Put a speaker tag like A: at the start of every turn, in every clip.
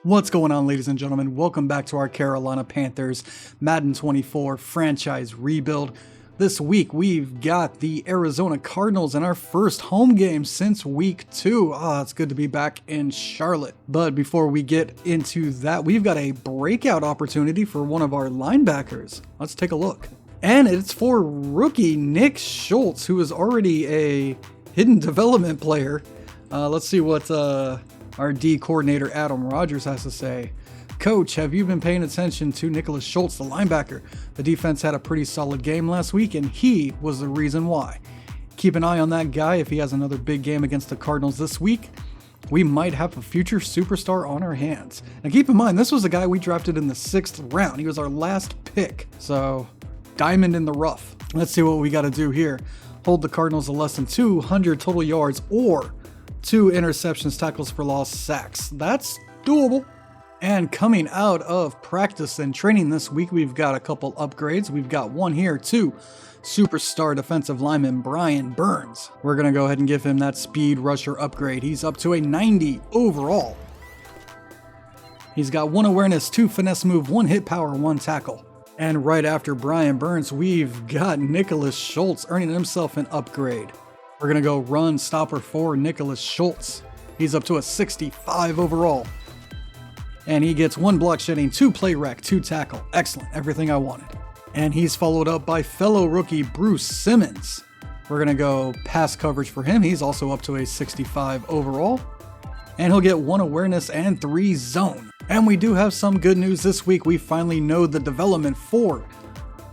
A: What's going on, ladies and gentlemen? Welcome back to our Carolina Panthers Madden 24 franchise rebuild. This week, we've got the Arizona Cardinals in our first home game since week 2. It's good to be back in Charlotte. But before we get into that, we've got a breakout opportunity for one of our linebackers. Let's take a look. And it's for rookie Nick Schultz, who is already a hidden development player. Let's see what our D coordinator Adam Rogers has to say. Coach, have you been paying attention to Nicholas Schultz, the linebacker? The defense had a pretty solid game last week, and he was the reason why. Keep an eye on that guy. If he has another big game against the Cardinals this week, we might have a future superstar on our hands. Now keep in mind, this was a guy we drafted in the 6th round. He was our last pick, so diamond in the rough. Let's see what we got to do here. Hold the Cardinals to less than 200 total yards or 2 interceptions, tackles for loss, sacks. That's doable. And coming out of practice and training this week, we've got a couple upgrades. We've got one here to superstar defensive lineman Brian Burns. We're going to go ahead and give him that speed rusher upgrade. He's up to a 90 overall. He's got 1 awareness, 2 finesse move, 1 hit power, 1 tackle. And right after Brian Burns, we've got Nicholas Schultz earning himself an upgrade. We're going to go run stopper for Nicholas Schultz. He's up to a 65 overall. And he gets 1 block shedding, 2 play rec, 2 tackle. Excellent, everything I wanted. And he's followed up by fellow rookie Bruce Simmons. We're going to go pass coverage for him. He's also up to a 65 overall. And he'll get 1 awareness and 3 zone. And we do have some good news this week. We finally know the development for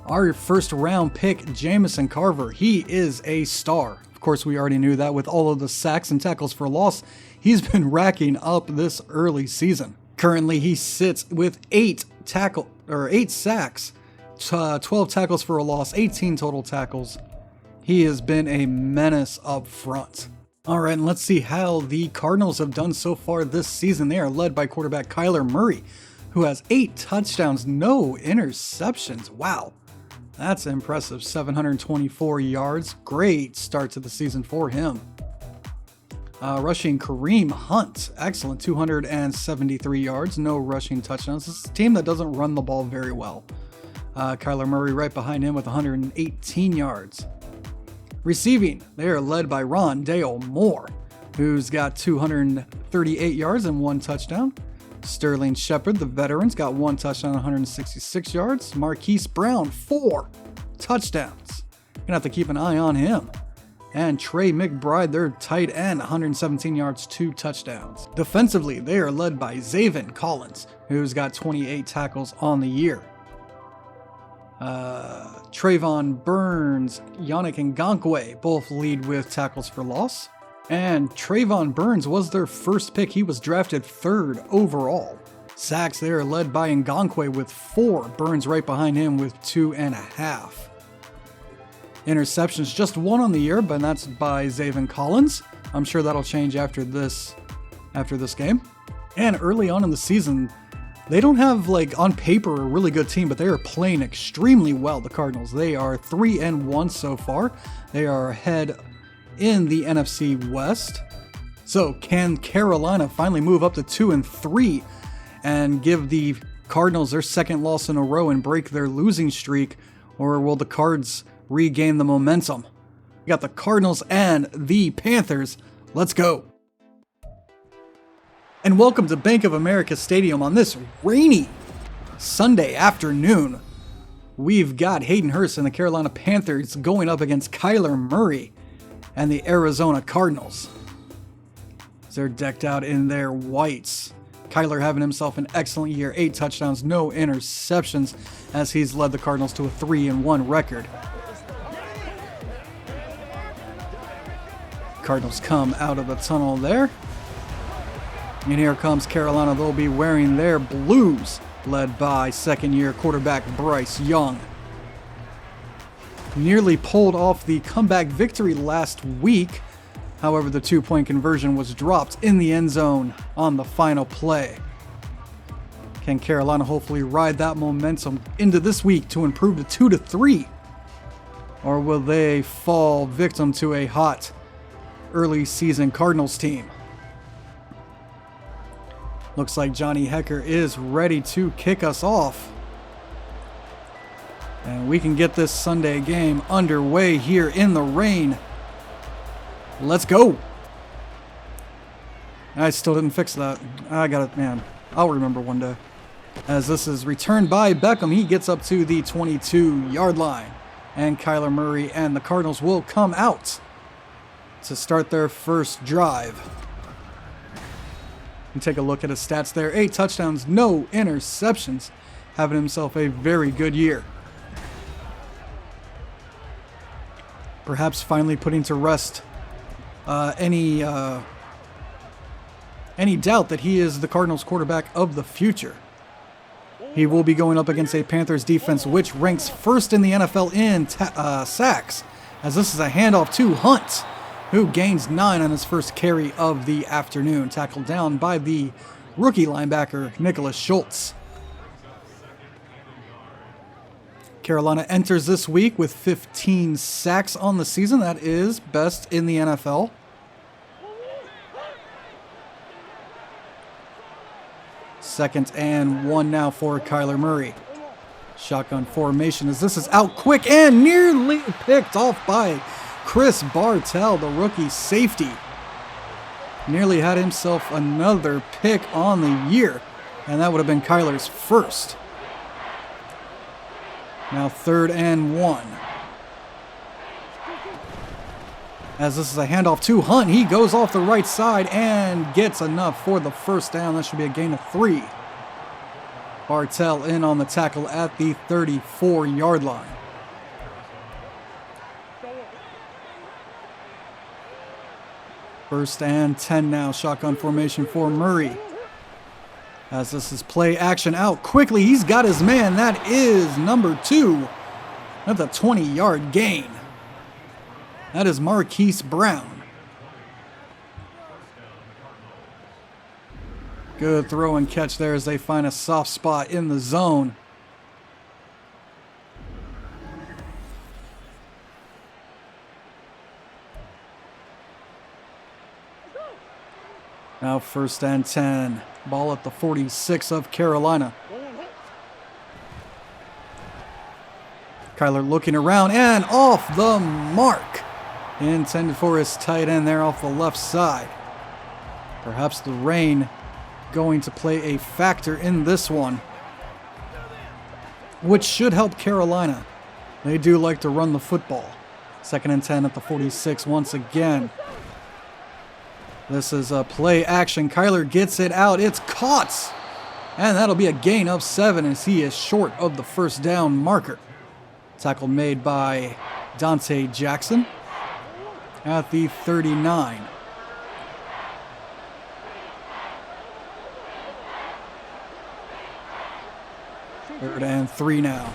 A: our first round pick, Jamison Carver. He is a star. Of course, we already knew that with all of the sacks and tackles for loss he's been racking up this early season. Currently, he sits with 8 sacks, 12 tackles for a loss, 18 total tackles. He has been a menace up front. All right, and let's see how the Cardinals have done so far this season. They are led by quarterback Kyler Murray, who has 8 touchdowns, no interceptions. Wow. That's impressive. 724 yards. Great start to the season for him. Rushing Kareem Hunt. Excellent. 273 yards. No rushing touchdowns. This is a team that doesn't run the ball very well. Kyler Murray right behind him with 118 yards. Receiving. They are led by Rondale Moore, who's got 238 yards and 1 touchdown. Sterling Shepard, the veterans, got 1 touchdown, 166 yards. Marquise Brown, 4 touchdowns. Gonna have to keep an eye on him. And Trey McBride, their tight end, 117 yards, 2 touchdowns. Defensively, they are led by Zaven Collins, who's got 28 tackles on the year. Trayvon Burns, Yannick Ngakoue both lead with tackles for loss. And Trayvon Burns was their first pick. He was drafted 3rd overall. Sacks, they are led by Ngakoue with 4. Burns right behind him with 2.5. Interceptions, just 1 on the year, but that's by Zaven Collins. I'm sure that'll change after this game. And early on in the season, they don't have, on paper, a really good team, but they are playing extremely well, the Cardinals. They are 3-1 so far. They are ahead in the NFC West. So can Carolina finally move up to 2-3 and give the Cardinals their 2nd loss in a row and break their losing streak? Or will the Cards regain the momentum? We got the Cardinals and the Panthers. Let's go. And welcome to Bank of America Stadium on this rainy Sunday afternoon. We've got Hayden Hurst and the Carolina Panthers going up against Kyler Murray and the Arizona Cardinals. They're decked out in their whites. Kyler having himself an excellent year, 8 touchdowns, no interceptions, as he's led the Cardinals to a 3-1 record. Cardinals come out of the tunnel there. And here comes Carolina. They'll be wearing their blues, led by 2nd-year quarterback Bryce Young. Nearly pulled off the comeback victory last week. However, the 2-point conversion was dropped in the end zone on the final play. Can Carolina hopefully ride that momentum into this week to improve to 2-3? Or will they fall victim to a hot early season Cardinals team? Looks like Johnny Hecker is ready to kick us off. And we can get this Sunday game underway here in the rain. Let's go. I still didn't fix that. I got it, man. I'll remember one day. As this is returned by Beckham, he gets up to the 22-yard line. And Kyler Murray and the Cardinals will come out to start their first drive. And take a look at his stats there. 8 touchdowns, no interceptions. Having himself a very good year. Perhaps finally putting to rest any doubt that he is the Cardinals quarterback of the future. He will be going up against a Panthers defense which ranks first in the NFL in sacks, as this is a handoff to Hunt, who gains 9 on his first carry of the afternoon, tackled down by the rookie linebacker Nicholas Schultz. Carolina enters this week with 15 sacks on the season. That is best in the NFL. Second and 1 now for Kyler Murray. Shotgun formation as this is out quick and nearly picked off by Chris Bartell, the rookie safety. Nearly had himself another pick on the year, and that would have been Kyler's first. Now 3rd and 1. As this is a handoff to Hunt, he goes off the right side and gets enough for the first down. That should be a gain of 3. Bartell in on the tackle at the 34-yard line. First and 10 now, shotgun formation for Murray. As this is play action out quickly, he's got his man. That is number 2. That's a 20-yard gain. That is Marquise Brown. Good throw and catch there as they find a soft spot in the zone. Now 1st and 10. Ball at the 46 of Carolina. Kyler looking around and off the mark. Intended for his tight end there off the left side. Perhaps the rain going to play a factor in this one, which should help Carolina. They do like to run the football. 2nd and 10 at the 46 once again. This is a play action. Kyler gets it out. It's caught. And that'll be a gain of 7 as he is short of the first down marker. Tackle made by Dante Jackson at the 39. Third and 3 now.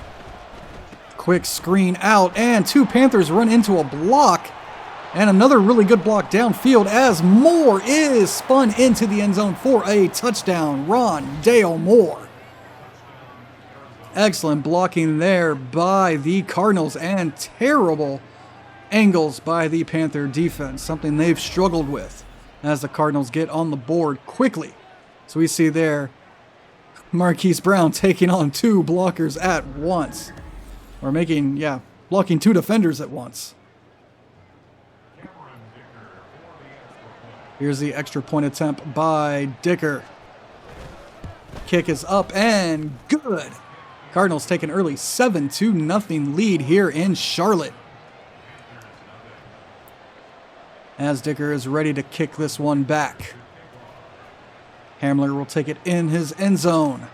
A: Quick screen out, and 2 Panthers run into a block. And another really good block downfield as Moore is spun into the end zone for a touchdown. Rondale Moore. Excellent blocking there by the Cardinals and terrible angles by the Panther defense. Something they've struggled with as the Cardinals get on the board quickly. So we see there Marquise Brown taking on 2 blockers at once. Or blocking 2 defenders at once. Here's the extra point attempt by Dicker. Kick is up and good. Cardinals take an early 7-0 lead here in Charlotte. As Dicker is ready to kick this one back. Hamler will take it in his end zone,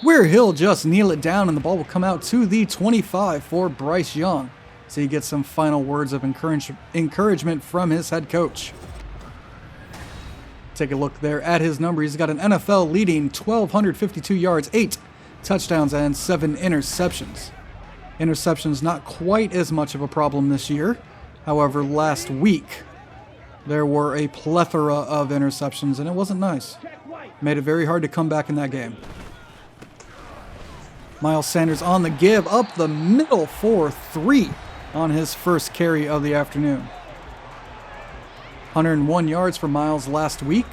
A: where he'll just kneel it down and the ball will come out to the 25 for Bryce Young. So he gets some final words of encouragement from his head coach. Take a look there at his number. He's got an NFL leading 1,252 yards, 8 touchdowns, and 7 interceptions. Interceptions not quite as much of a problem this year. However, last week there were a plethora of interceptions, and it wasn't nice. Made it very hard to come back in that game. Miles Sanders on the give, up the middle for 3 on his first carry of the afternoon. 101 yards for Miles last week.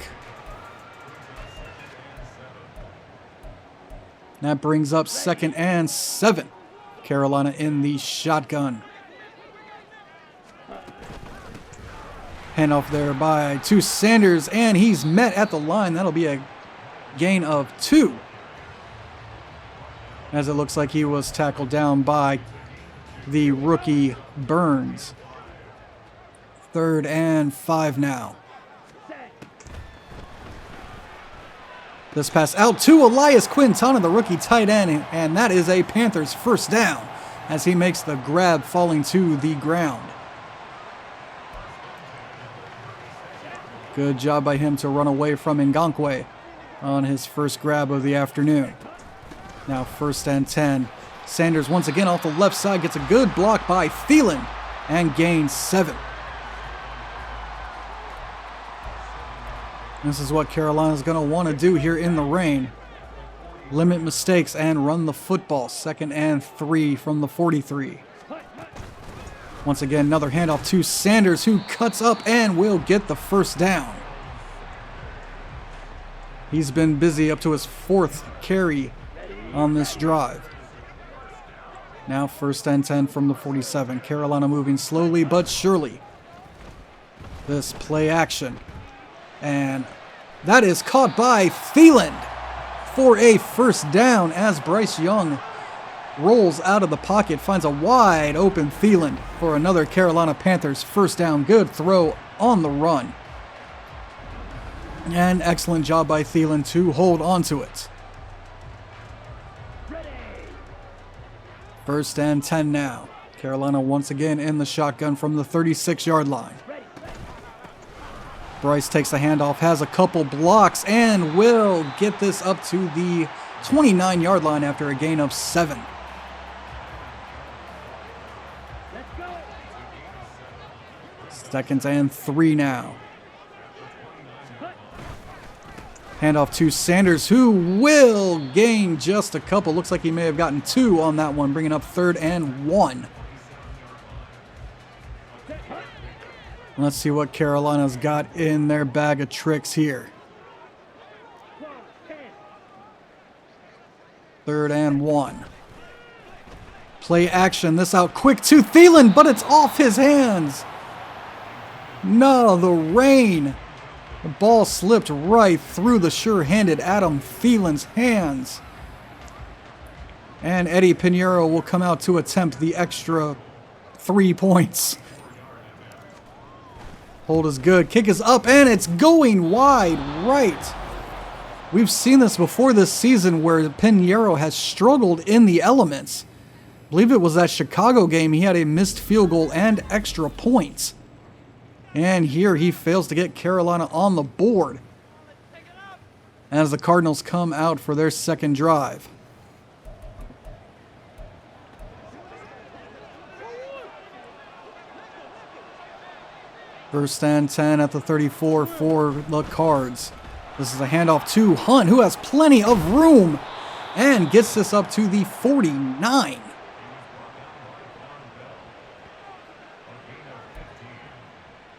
A: That brings up 2nd and 7. Carolina in the shotgun. Handoff there to Sanders, and he's met at the line. That'll be a gain of 2. As it looks like he was tackled down by the rookie Burns. 3rd and 5 now. This pass out to Elias Quintana, the rookie tight end, and that is a Panthers first down as he makes the grab, falling to the ground. Good job by him to run away from Ngankwe on his first grab of the afternoon. Now 1st and 10. Sanders once again off the left side gets a good block by Thielen and gains 7. This is what Carolina's going to want to do here in the rain. Limit mistakes and run the football. 2nd and 3 from the 43. Once again, another handoff to Sanders, who cuts up and will get the first down. He's been busy up to his 4th carry on this drive. Now 1st and 10 from the 47. Carolina moving slowly but surely. This play action. And that is caught by Thielen for a first down as Bryce Young rolls out of the pocket, finds a wide open Thielen for another Carolina Panthers first down. Good throw on the run. And excellent job by Thielen to hold on to it. 1st and 10 now. Carolina once again in the shotgun from the 36-yard line. Bryce takes the handoff, has a couple blocks, and will get this up to the 29-yard line after a gain of 7. Seconds and 3 now. Handoff to Sanders, who will gain just a couple. Looks like he may have gotten 2 on that one, bringing up 3rd and 1. Let's see what Carolina's got in their bag of tricks here. 3rd and 1. Play action. This out quick to Thielen, but it's off his hands. No, the rain. The ball slipped right through the sure-handed Adam Thielen's hands. And Eddie Pinheiro will come out to attempt the extra 3 points. Hold is good. Kick is up, and it's going wide right. We've seen this before this season where Pinheiro has struggled in the elements. I believe it was that Chicago game. He had a missed field goal and extra points. And here he fails to get Carolina on the board as the Cardinals come out for their second drive. First and 10 at the 34 for the Cards. This is a handoff to Hunt, who has plenty of room and gets this up to the 49.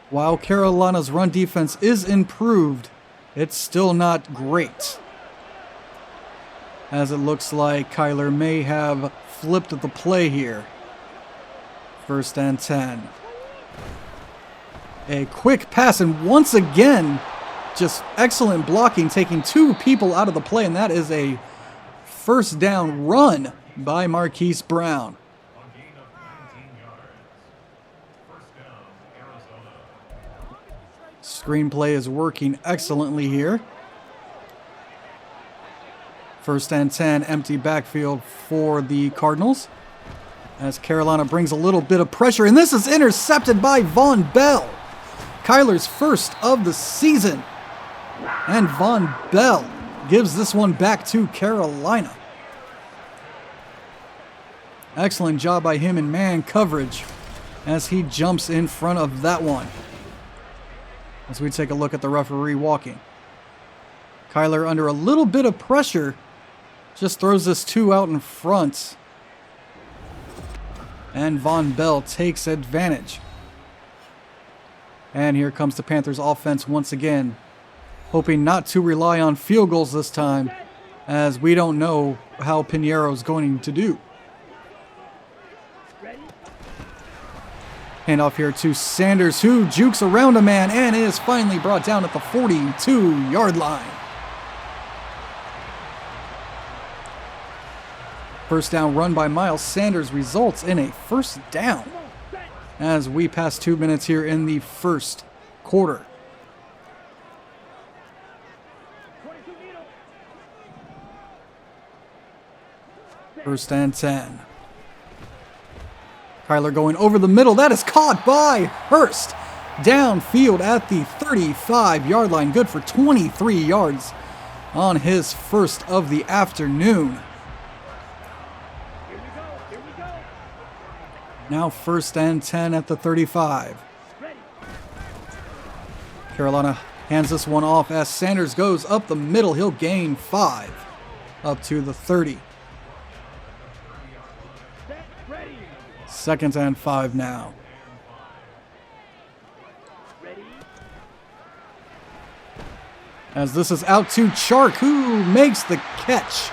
A: While Carolina's run defense is improved, it's still not great, as it looks like Kyler may have flipped the play here. First and 10. A quick pass, and once again, just excellent blocking, taking 2 people out of the play, and that is a first down run by Marquise Brown. Screenplay is working excellently here. First and 10, empty backfield for the Cardinals, as Carolina brings a little bit of pressure, and this is intercepted by Von Bell. Kyler's first of the season, and Von Bell gives this one back to Carolina. Excellent job by him in man coverage as he jumps in front of that one. As we take a look at the referee walking. Kyler under a little bit of pressure just throws this 2 out in front. And Von Bell takes advantage. And here comes the Panthers offense once again, hoping not to rely on field goals this time as we don't know how Piñeiro's going to do. Handoff here to Sanders, who jukes around a man and is finally brought down at the 42-yard line. First down run by Miles Sanders results in a first down as we pass 2 minutes here in the first quarter. First and 10. Kyler going over the middle. That is caught by Hurst. Downfield at the 35-yard line. Good for 23 yards on his first of the afternoon. Now first and 10 at the 35. Carolina hands this one off as Sanders goes up the middle. He'll gain 5 up to the 30. Second and 5 now. As this is out to Chark, who makes the catch.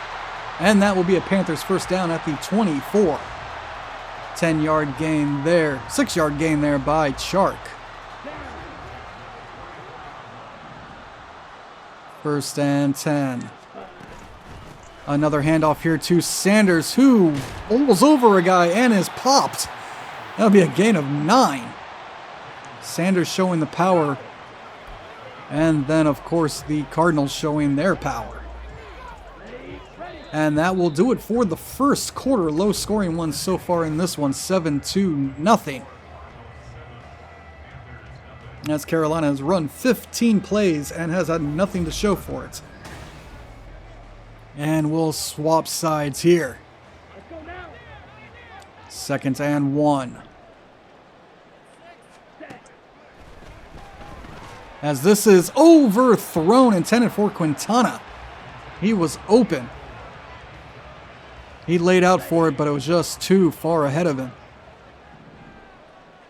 A: And that will be a Panthers first down at the 24. 10-yard gain there. 6-yard gain there by Chark. First and 10. Another handoff here to Sanders, who bowls over a guy and is popped. That'll be a gain of 9. Sanders showing the power. And then, of course, the Cardinals showing their power. And that will do it for the first quarter. Low-scoring one so far in this one, 7-0. As Carolina has run 15 plays and has had nothing to show for it. And we'll swap sides here. Second and 1. As this is overthrown, intended for Quintana. He was open. He laid out for it, but it was just too far ahead of him.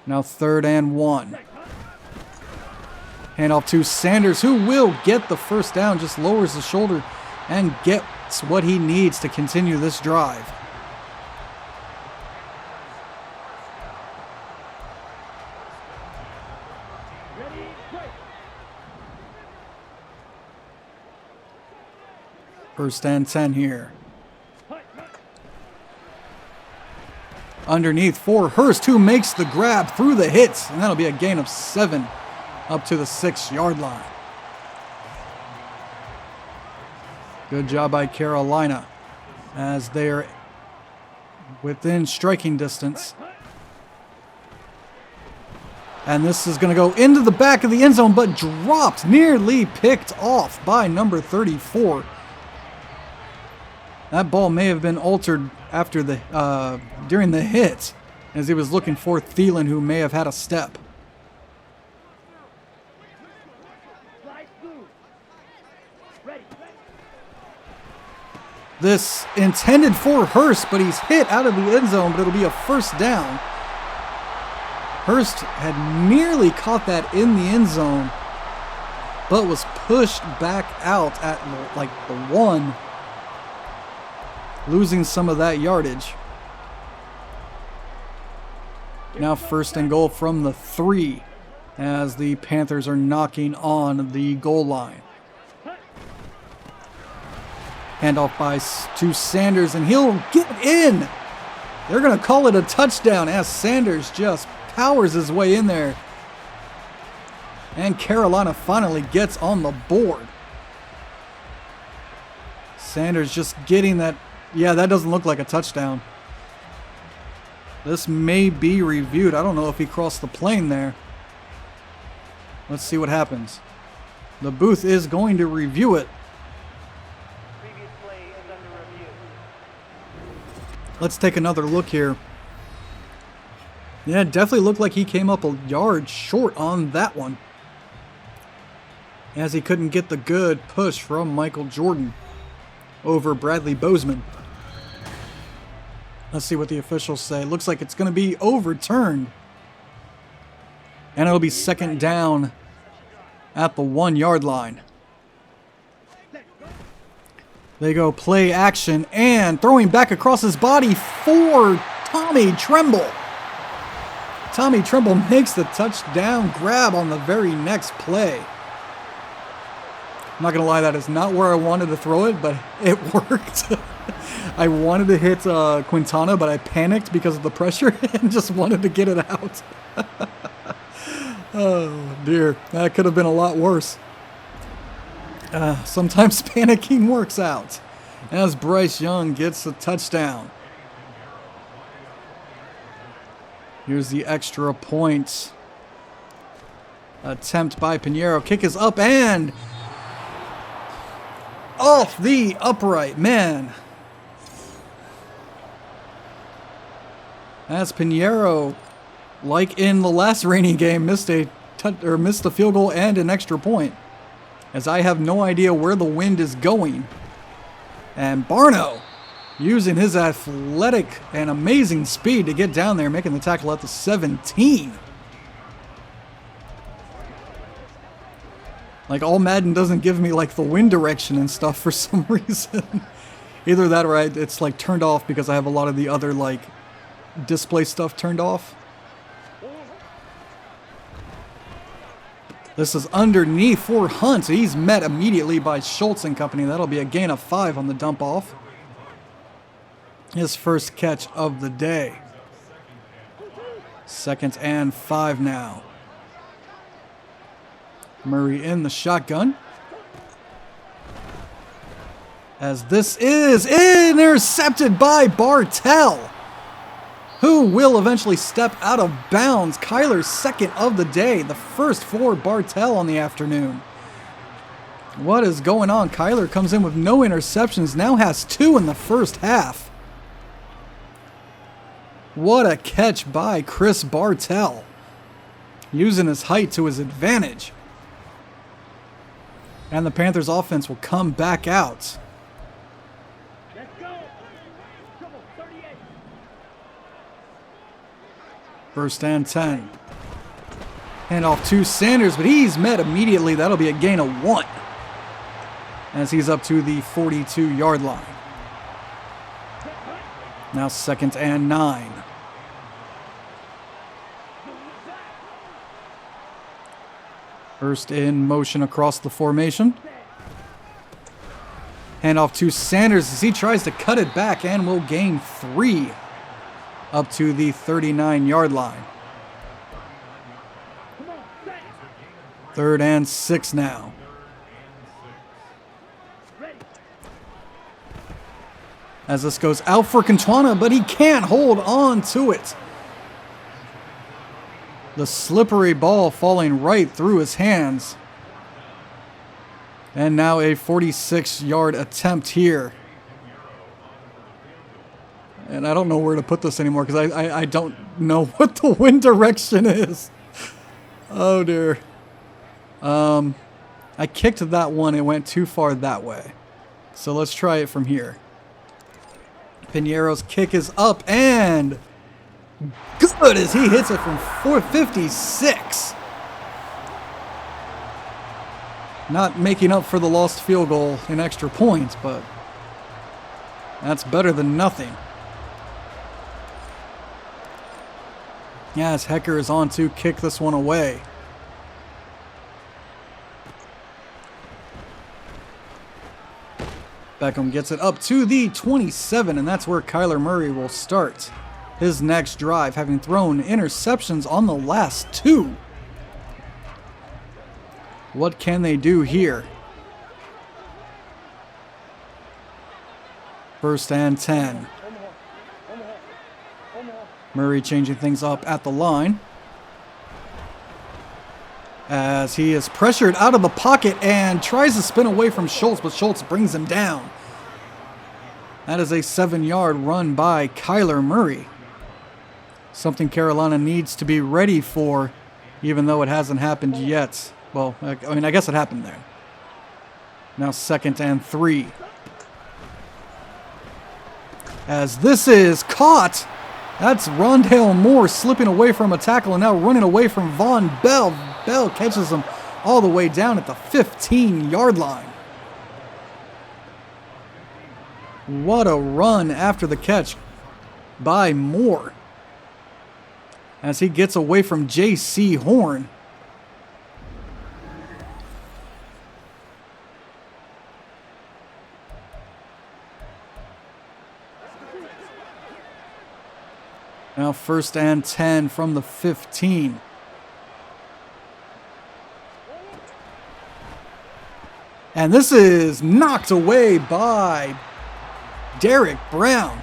A: Now third and 1. Handoff to Sanders, who will get the first down, just lowers the shoulder and gets what he needs to continue this drive. First and 10 here. Underneath for Hurst, who makes the grab through the hits, and that'll be a gain of 7 up to the 6-yard line. Good job by Carolina as they're within striking distance. And this is going to go into the back of the end zone, but dropped, nearly picked off by number 34. That ball may have been altered after the during the hit, as he was looking for Thielen, who may have had a step. This intended for Hurst, but he's hit out of the end zone, but it'll be a first down. Hurst had nearly caught that in the end zone, but was pushed back out at like the 1, losing some of that yardage. Now first and goal from the 3 as the Panthers are knocking on the goal line. Handoff to Sanders, and he'll get in. They're going to call it a touchdown as Sanders just powers his way in there. And Carolina finally gets on the board. Sanders just getting that. Yeah, that doesn't look like a touchdown. This may be reviewed. I don't know if he crossed the plane there. Let's see what happens. The booth is going to review it. Let's take another look here. Yeah, it definitely looked like he came up a yard short on that one, as he couldn't get the good push from Michael Jordan over Bradley Bozeman. Let's see what the officials say. Looks like it's going to be overturned. And it'll be second down at the 1-yard line. They go play action and throwing back across his body for Tommy Tremble. Tommy Tremble makes the touchdown grab on the very next play. I'm not going to lie, that is not where I wanted to throw it, but it worked. I wanted to hit Quintana, but I panicked because of the pressure and just wanted to get it out. Oh, dear. That could have been a lot worse. Sometimes panicking works out, as Bryce Young gets a touchdown. Here's the extra point attempt by Pinheiro. Kick is up and off the upright, man. As Pinheiro, like in the last rainy game, missed a field goal and an extra point. As I have no idea where the wind is going. And Barno, using his athletic and amazing speed to get down there, making the tackle at the 17. Like, all Madden doesn't give me, like, the wind direction and stuff for some reason. Either that or it's, like, turned off because I have a lot of the other, like, display stuff turned off. This is underneath for Hunt. He's met immediately by Schultz and company. That'll be a gain of 5 on the dump off. His first catch of the day. 2nd and 5 now. Murray in the shotgun. As this is intercepted by Bartell, who will eventually step out of bounds. Kyler's second of the day, the first for Bartell on the afternoon. What is going on? Kyler comes in with no interceptions, now has 2 in the first half. What a catch by Chris Bartell, using his height to his advantage. And the Panthers offense will come back out. First and 10. Hand off to Sanders, but he's met immediately. That'll be a gain of 1. As he's up to the 42-yard line. Now 2nd and 9. First in motion across the formation. Hand off to Sanders as he tries to cut it back and will gain 3. Up to the 39-yard line. 3rd and 6 now. As this goes out for Quintana, but he can't hold on to it. The slippery ball falling right through his hands. And now a 46-yard attempt here. And I don't know where to put this anymore because I don't know what the wind direction is. Oh, dear. I kicked that one. It went too far that way. So let's try it from here. Pinheiro's kick is up and good as he hits it from 456. Not making up for the lost field goal in extra points, but that's better than nothing. Yes, Hecker is on to kick this one away. Beckham gets it up to the 27, and that's where Kyler Murray will start his next drive, having thrown interceptions on the last 2. What can they do here? 1st and 10. Murray changing things up at the line. As he is pressured out of the pocket and tries to spin away from Schultz, but Schultz brings him down. That is a 7-yard run by Kyler Murray. Something Carolina needs to be ready for, even though it hasn't happened yet. Well, I mean, I guess it happened there. Now 2nd and 3. As this is caught. That's Rondale Moore slipping away from a tackle and now running away from Von Bell. Bell catches him all the way down at the 15-yard line. What a run after the catch by Moore, as he gets away from J.C. Horn. Now 1st and 10 from the 15. And this is knocked away by Derek Brown.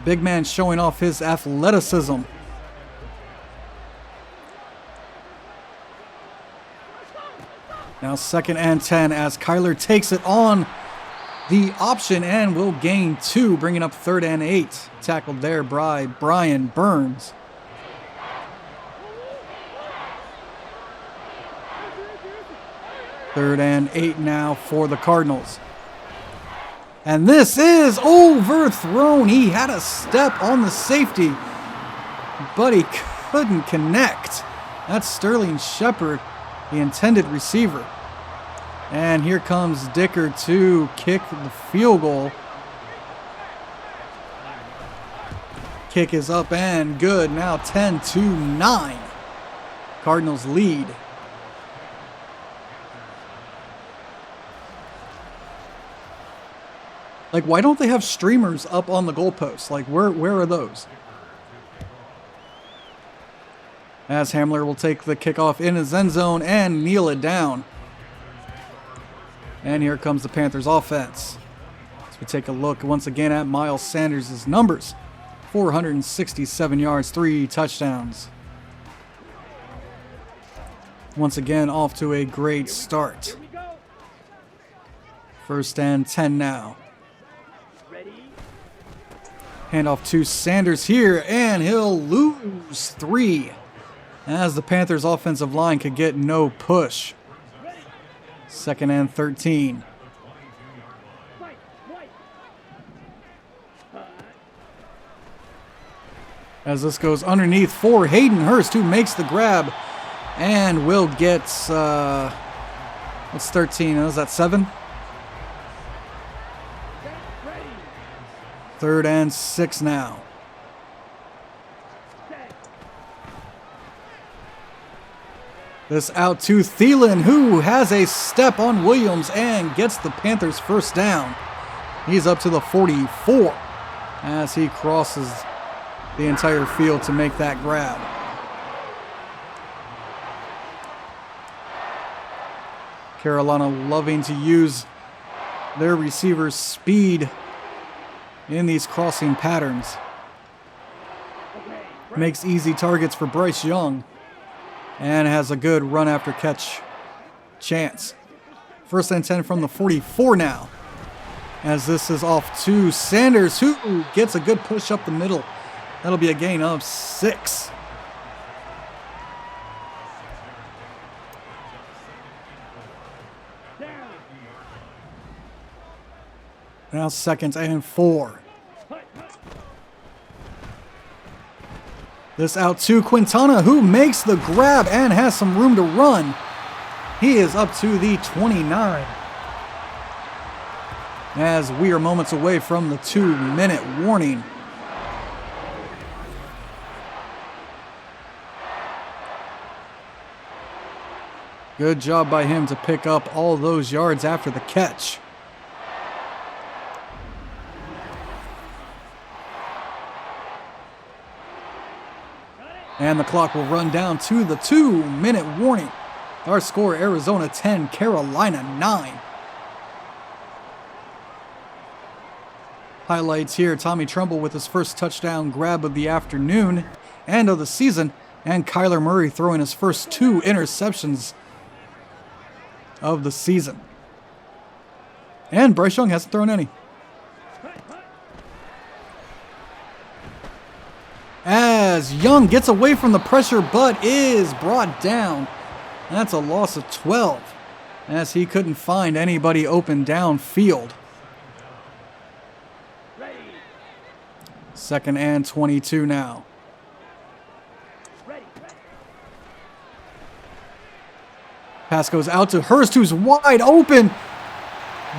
A: Big man showing off his athleticism. Now 2nd and 10 as Kyler takes it on the option and will gain 2, bringing up 3rd and 8. Tackled there by Brian Burns. Third and 8 now for the Cardinals. And this is overthrown. He had a step on the safety, but he couldn't connect. That's Sterling Shepard, the intended receiver. And here comes Dicker to kick the field goal. Kick is up and good. Now 10-9. Cardinals lead. Like, why don't they have streamers up on the goalposts? Like, where are those? As Hamler will take the kickoff in his end zone and kneel it down. And here comes the Panthers offense. As we take a look once again at Miles Sanders' numbers. 467 yards, 3 touchdowns. Once again, off to a great start. 1st and 10 now. Handoff to Sanders here, and he'll lose 3 as the Panthers' offensive line could get no push. 2nd and 13. As this goes underneath for Hayden Hurst, who makes the grab and will get, what's 13? Is that 7? 3rd and 6 now. This out to Thielen, who has a step on Williams and gets the Panthers 1st down. He's up to the 44 as he crosses the entire field to make that grab. Carolina loving to use their receivers' speed in these crossing patterns. Makes easy targets for Bryce Young and has a good run after catch chance. 1st and 10 from the 44 now, as this is off to Sanders, who gets a good push up the middle. That'll be a gain of 6. Now 2nd and 4. This out to Quintana, who makes the grab and has some room to run. He is up to the 29. As we are moments away from the 2-minute warning. Good job by him to pick up all those yards after the catch. And the clock will run down to the 2-minute warning. Our score, Arizona 10, Carolina 9. Highlights here, Tommy Trumbull with his first touchdown grab of the afternoon and of the season, and Kyler Murray throwing his first 2 interceptions of the season. And Bryce Young hasn't thrown any. As Young gets away from the pressure but is brought down. That's a loss of 12 as he couldn't find anybody open downfield. 2nd and 22 now. Pass goes out to Hurst, who's wide open.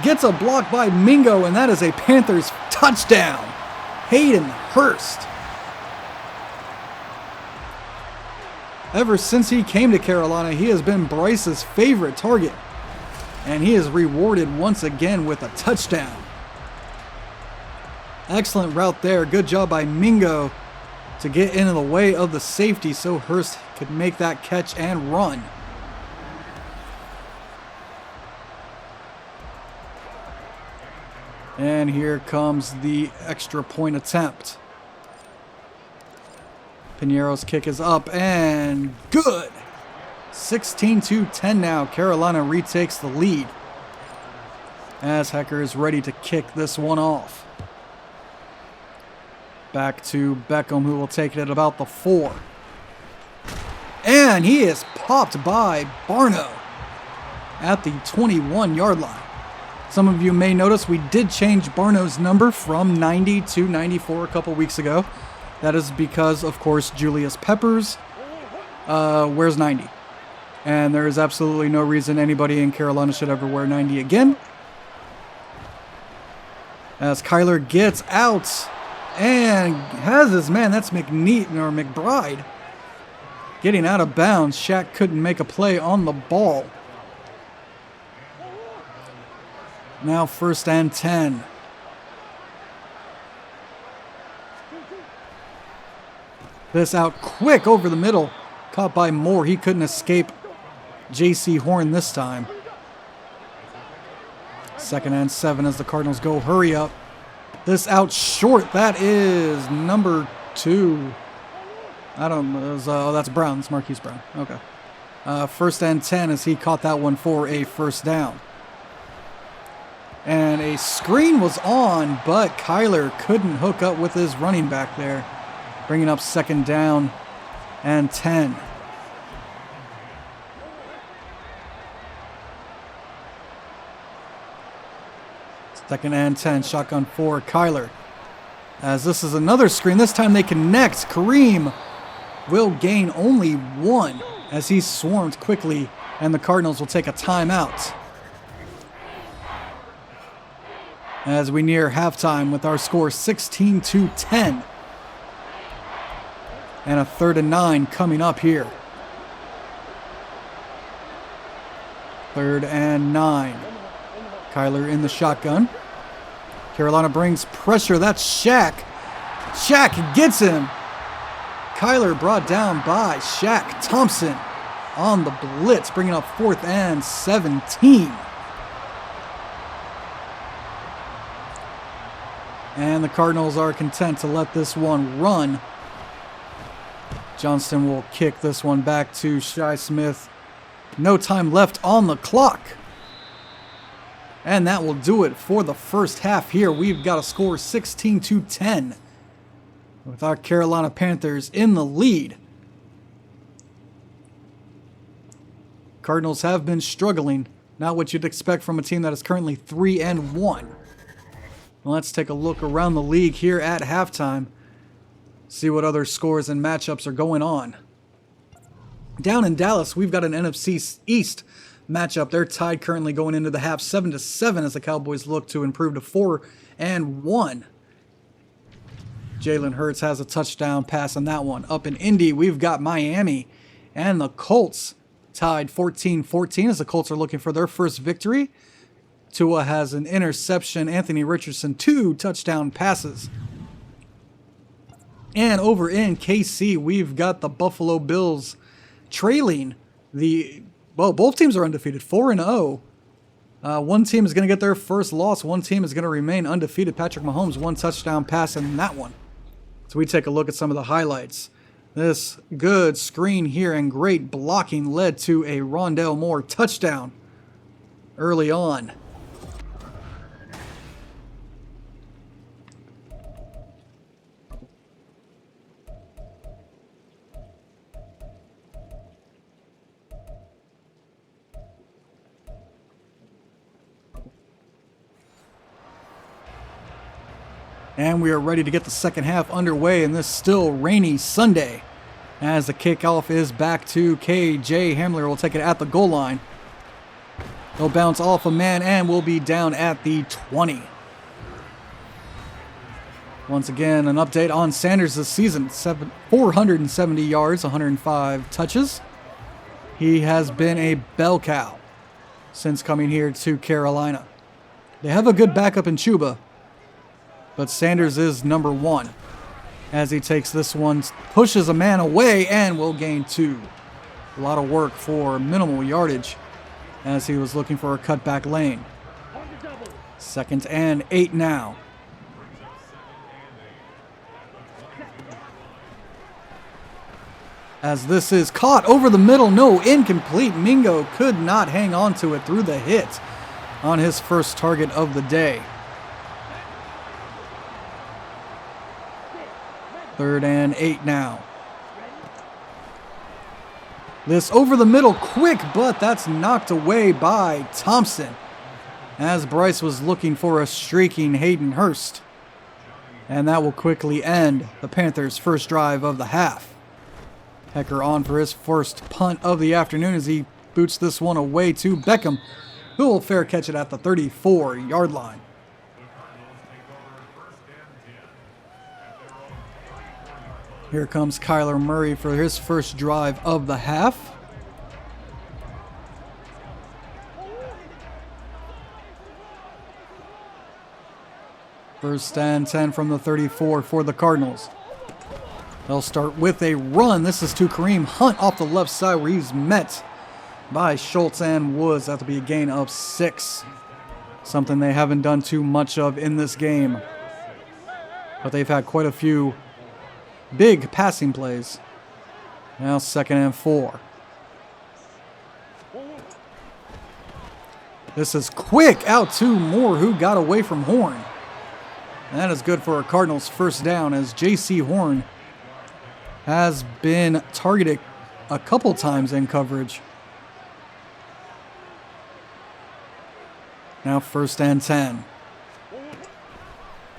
A: gets a block by Mingo, and that is a Panthers touchdown. Hayden Hurst. Ever since he came to Carolina, he has been Bryce's favorite target, and he is rewarded once again with a touchdown. Excellent route there. Good job by Mingo to get into the way of the safety so Hurst could make that catch and run. And here comes the extra point attempt. Pinero's kick is up and good. 16-10 now. Carolina retakes the lead as Hecker is ready to kick this one off. Back to Beckham, who will take it at about the 4. And he is popped by Barno at the 21-yard line. Some of you may notice we did change Barno's number from 90 to 94 a couple weeks ago. That is because, of course, Julius Peppers wears 90. And there is absolutely no reason anybody in Carolina should ever wear 90 again. As Kyler gets out and has his man, that's McBride, getting out of bounds. Shaq couldn't make a play on the ball. Now 1st and 10. This out quick over the middle. Caught by Moore. He couldn't escape J.C. Horn this time. 2nd and 7 as the Cardinals go hurry up. This out short. That is number 2. I don't know. That's Brown. It's Marquise Brown. Okay. 1st and 10 as he caught that one for a first down. And a screen was on, but Kyler couldn't hook up with his running back there. Bringing up 2nd down and 10. Second and 10, shotgun for Kyler. As this is another screen, this time they connect. Kareem will gain only 1 as he swarmed quickly, and the Cardinals will take a timeout. As we near halftime with our score 16-10. And a 3rd and 9 coming up here. 3rd and 9. Kyler in the shotgun. Carolina brings pressure. That's Shaq. Shaq gets him. Kyler brought down by Shaq Thompson on the blitz, bringing up 4th and 17. And the Cardinals are content to let this one run. Johnston will kick this one back to Shi Smith. No time left on the clock. And that will do it for the first half here. We've got a score 16-10 with our Carolina Panthers in the lead. Cardinals have been struggling. Not what you'd expect from a team that is currently 3-1. Let's take a look around the league here at halftime. See what other scores and matchups are going on. Down in Dallas, we've got an NFC East matchup. They're tied currently going into the half 7-7 as the Cowboys look to improve to 4-1. Jalen Hurts has a touchdown pass on that one. Up in Indy, we've got Miami and the Colts tied 14-14 as the Colts are looking for their first victory. Tua has an interception. Anthony Richardson, 2 touchdown passes. And over in KC, we've got the Buffalo Bills trailing both teams are undefeated, 4-0. One team is going to get their first loss. One team is going to remain undefeated. Patrick Mahomes, 1 touchdown pass in that one. So we take a look at some of the highlights. This good screen here and great blocking led to a Rondale Moore touchdown early on. And we are ready to get the second half underway in this still rainy Sunday. As the kickoff is back to KJ Hamler. Will take it at the goal line. He'll bounce off a man and will be down at the 20. Once again, an update on Sanders this season. 470 yards, 105 touches. He has been a bell cow since coming here to Carolina. They have a good backup in Chuba, but Sanders is number one as he takes this one, pushes a man away, and will gain 2. A lot of work for minimal yardage as he was looking for a cutback lane. 2nd and 8 now. As this is caught over the middle, no, incomplete. Mingo could not hang on to it through the hit on his first target of the day. 3rd and 8 now. This over the middle quick, but that's knocked away by Thompson as Bryce was looking for a streaking Hayden Hurst. And that will quickly end the Panthers' first drive of the half. Hecker on for his first punt of the afternoon as he boots this one away to Beckham, who will fair catch it at the 34-yard line. Here comes Kyler Murray for his first drive of the half. First and 10 from the 34 for the Cardinals. They'll start with a run. This is to Kareem Hunt off the left side where he's met by Schultz and Woods. That'll be a gain of 6. Something they haven't done too much of in this game. But they've had quite a few big passing plays. Now 2nd and 4. This is quick out to Moore, who got away from Horn. And that is good for a Cardinals first down as J.C. Horn has been targeted a couple times in coverage. Now 1st and 10.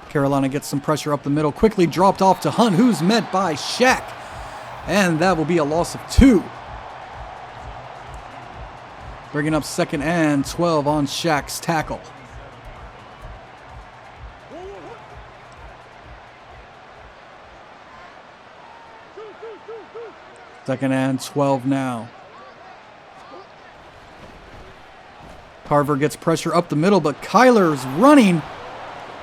A: Carolina gets some pressure up the middle. Quickly dropped off to Hunt, who's met by Shaq. And that will be a loss of 2. Bringing up 2nd and 12 on Shaq's tackle. Second and 12 now. Carver gets pressure up the middle, but Kyler's running.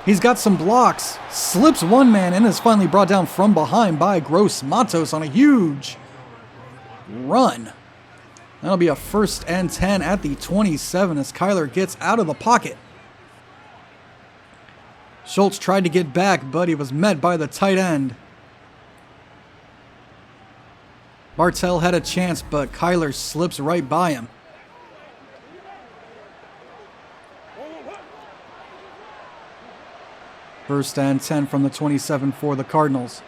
A: He's got some blocks. Slips one man and is finally brought down from behind by Gross Matos on a huge run. That'll be a 1st and 10 at the 27 as Kyler gets out of the pocket. Schultz tried to get back, but he was met by the tight end. Bartell had a chance, but Kyler slips right by him. First and 10 from the 27 for the Cardinals.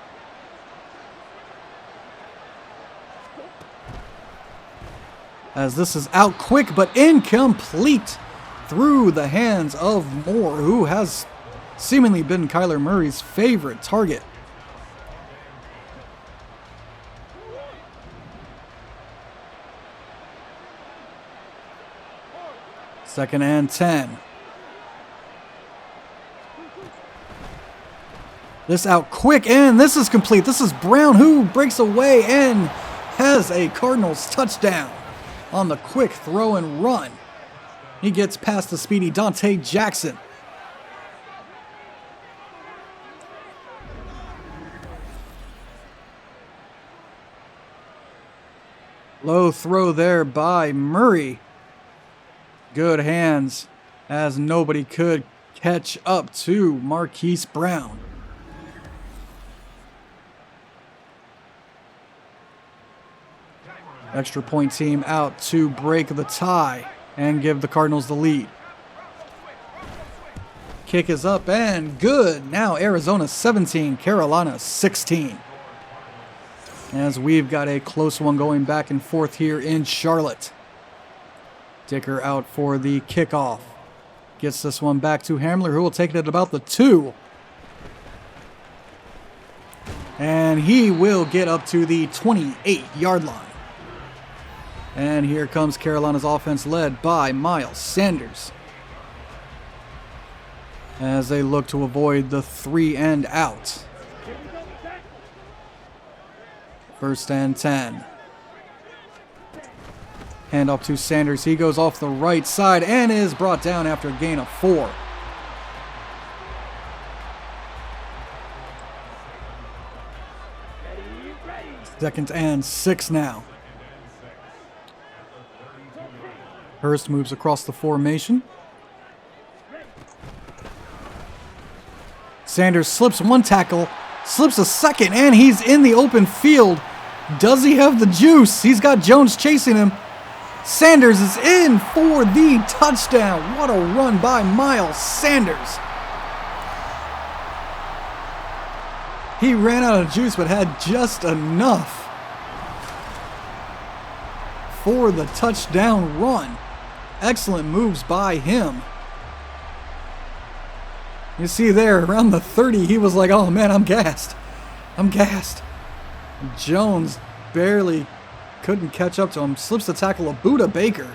A: As this is out quick, but incomplete through the hands of Moore, who has seemingly been Kyler Murray's favorite target. Second and 10. This out quick, and this is complete. This is Brown, who breaks away and has a Cardinals touchdown on the quick throw and run. He gets past the speedy Dante Jackson. Low throw there by Murray. Good hands as nobody could catch up to Marquise Brown. Extra point team out to break the tie and give the Cardinals the lead. Kick is up and good. Now Arizona 17, Carolina 16. As we've got a close one going back and forth here in Charlotte. Dicker out for the kickoff. Gets this one back to Hamler, who will take it at about the 2. And he will get up to the 28-yard line. And here comes Carolina's offense led by Miles Sanders, as they look to avoid the 3 and out. 1st and 10. Handoff to Sanders. He goes off the right side and is brought down after a gain of 4. Second and 6 now. Hurst moves across the formation. Sanders slips 1 tackle, slips a 2nd, and he's in the open field. Does he have the juice? He's got Jones chasing him. Sanders is in for the touchdown. What a run by Miles Sanders. He ran out of juice but had just enough for the touchdown run. Excellent moves by him. You see there, around the 30, he was like, oh man, I'm gassed. I'm gassed. Jones barely couldn't catch up to him. Slips the tackle of Buda Baker.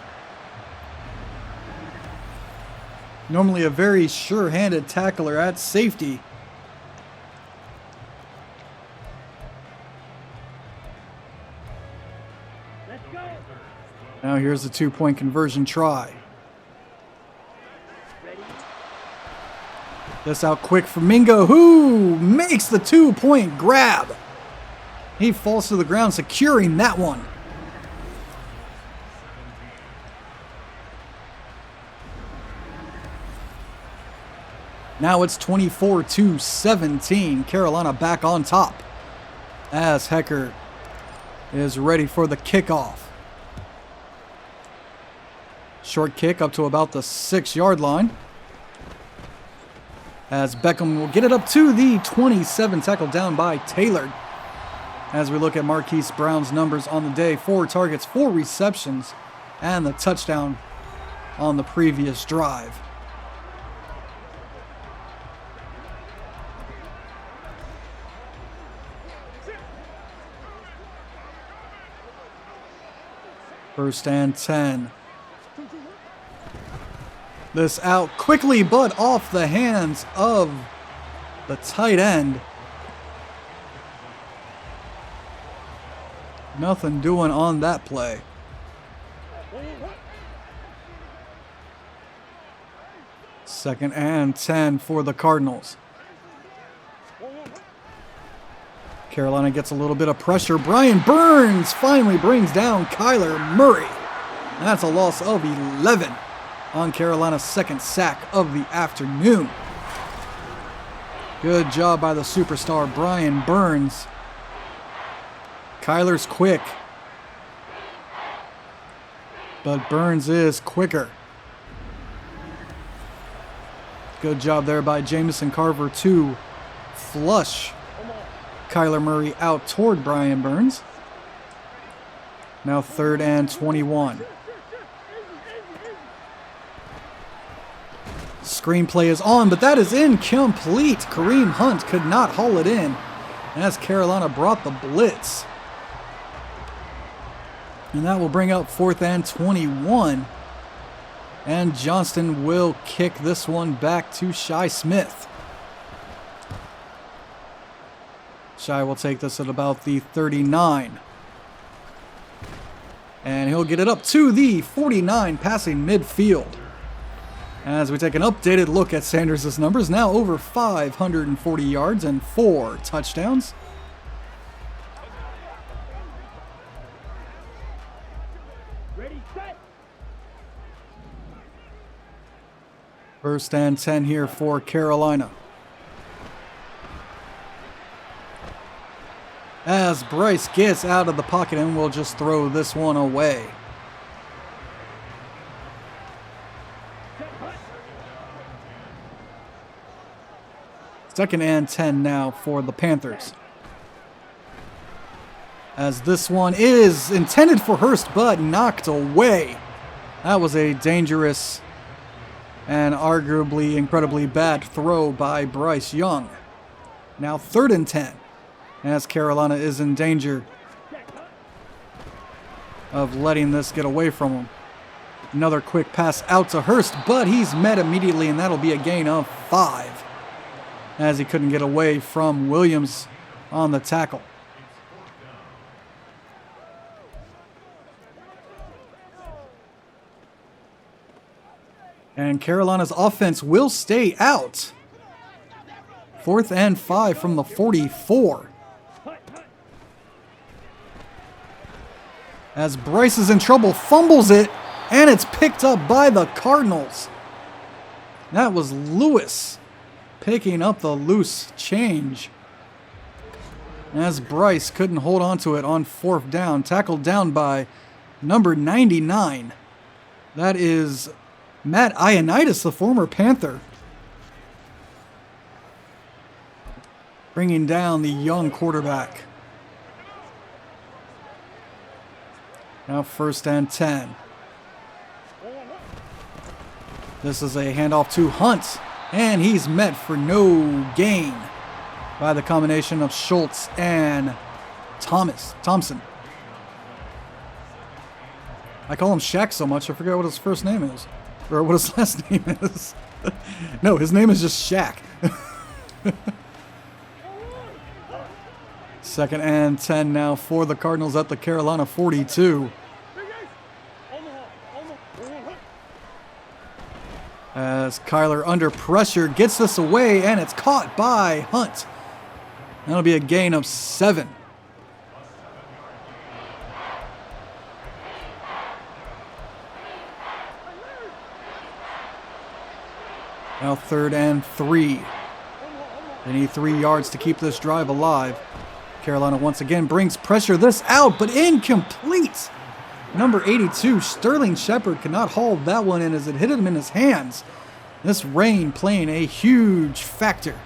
A: Normally a very sure-handed tackler at safety. Now here's the 2-point conversion try. This out quick for Mingo, who makes the 2-point grab. He falls to the ground, securing that one. Now it's 24-17. Carolina back on top as Hecker is ready for the kickoff. Short kick up to about the 6-yard line, as Beckham will get it up to the 27, tackled down by Taylor. As we look at Marquise Brown's numbers on the day, 4 targets, 4 receptions, and the touchdown on the previous drive. First and 10. This out quickly, but off the hands of the tight end. Nothing doing on that play. Second and 10 for the Cardinals. Carolina gets a little bit of pressure. Brian Burns finally brings down Kyler Murray. That's a loss of 11 on Carolina's 2nd sack of the afternoon. Good job by the superstar Brian Burns. Kyler's quick, but Burns is quicker. Good job there by Jamison Carver to flush Kyler Murray out toward Brian Burns. Now 3rd and 21. Screenplay is on, but that is incomplete. Kareem Hunt could not haul it in as Carolina brought the blitz. And that will bring up 4th and 21. And Johnston will kick this one back to Shi Smith. Shi will take this at about the 39. And he'll get it up to the 49, passing midfield. As we take an updated look at Sanders' numbers, now over 540 yards and 4 touchdowns.
B: Ready, set.
A: First and 10 here for Carolina. As Bryce gets out of the pocket and will just throw this one away. Second and 10 now for the Panthers. As this one is intended for Hurst, but knocked away. That was a dangerous and arguably incredibly bad throw by Bryce Young. Now 3rd and 10, as Carolina is in danger of letting this get away from him. Another quick pass out to Hurst, but he's met immediately, and that'll be a gain of 5 as he couldn't get away from Williams on the tackle. And Carolina's offense will stay out. 4th and 5 from the 44. As Bryce is in trouble, fumbles it, and it's picked up by the Cardinals. That was Lewis picking up the loose change. As Bryce couldn't hold on to it on 4th down, tackled down by number 99. That is Matt Ioannidis, the former Panther. Bringing down the young quarterback. Now 1st and 10. This is a handoff to Hunt, and he's met for no gain by the combination of Schultz and Thompson. I call him Shaq so much I forget what his first name is. Or what his last name is. No, his name is just Shaq. 2nd and 10 now for the Cardinals at the Carolina 42. As Kyler under pressure gets this away, and it's caught by Hunt. That'll be a gain of 7. Now 3rd and 3. They need 3 yards to keep this drive alive. Carolina once again brings pressure this out, but incomplete. Number 82, Sterling Shepard, cannot haul that one in as it hit him in his hands. This rain playing a huge factor.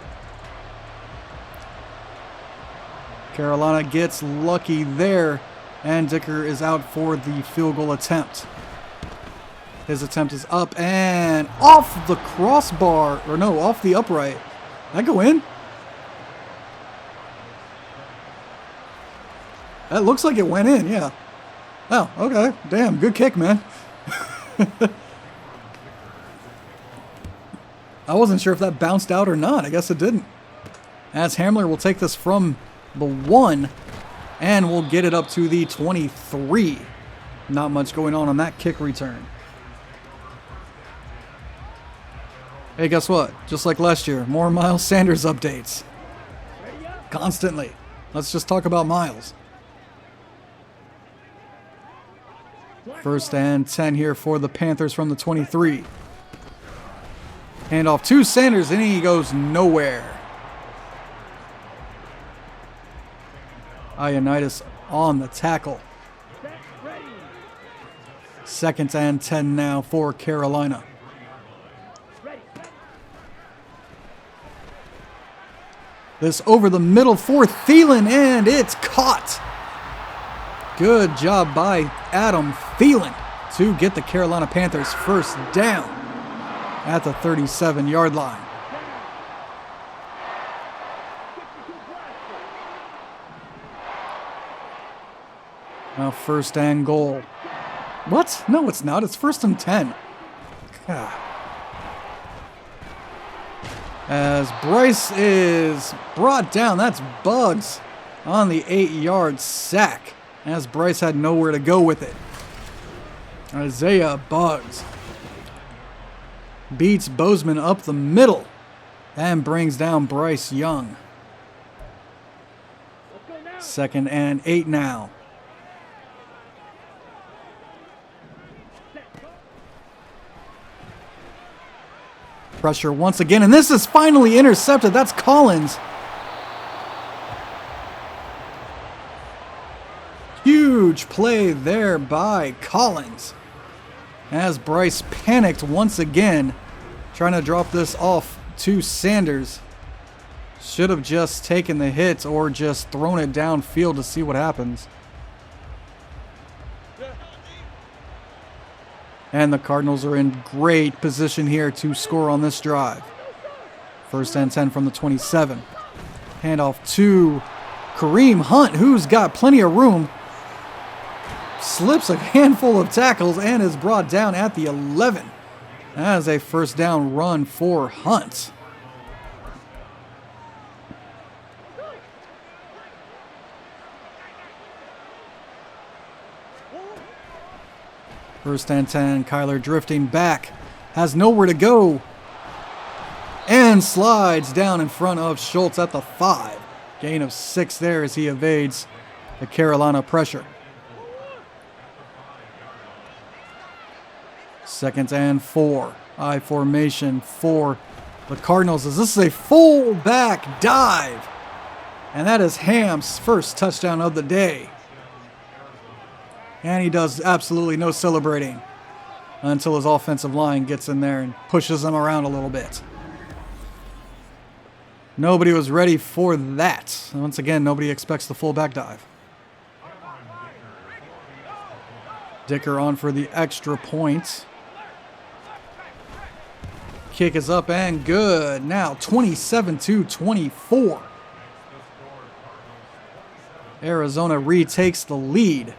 A: Carolina gets lucky there, and Dicker is out for the field goal attempt. His attempt is up and off the crossbar, or no, off the upright. Did that go in? That looks like it went in, yeah. Oh, okay. Damn, good kick, man. I wasn't sure if that bounced out or not. I guess it didn't. As Hamler will take this from the 1, and we'll get it up to the 23. Not much going on that kick return. Hey, guess what? Just like last year, more Miles Sanders updates. Constantly. Let's just talk about Miles. 1st and 10 here for the Panthers from the 23. Handoff to Sanders, and he goes nowhere. Ioannidis on the tackle. 2nd and 10 now for Carolina. This over the middle for Thielen, and it's caught. Good job by Adam Thielen to get the Carolina Panthers 1st down at the 37-yard line. Now 1st and goal. What? No, it's not. It's 1st and 10. God. As Bryce is brought down, that's Bugs on the 8-yard sack, as Bryce had nowhere to go with it. Isaiah Bugs beats Bozeman up the middle and brings down Bryce Young. 2nd and 8 now. Pressure once again, and this is finally intercepted. That's Collins. Huge play there by Collins, as Bryce panicked once again, trying to drop this off to Sanders. Should have just taken the hit or just thrown it downfield to see what happens. And the Cardinals are in great position here to score on this drive. 1st and 10 from the 27. Handoff to Kareem Hunt, who's got plenty of room. slips a handful of tackles and is brought down at the 11. That is a first down run for Hunt. First and 10, Kyler drifting back, has nowhere to go, and slides down in front of Schultz at the 5. Gain of 6 there as he evades the Carolina pressure. Second and 4, I formation for the Cardinals as this is a fullback dive, and that is Ham's first touchdown of the day. And he does absolutely no celebrating until his offensive line gets in there and pushes him around a little bit. Nobody was ready for that. Once again, nobody expects the fullback dive. Dicker on for the extra point. Kick is up and good. Now 27-24. Arizona retakes the lead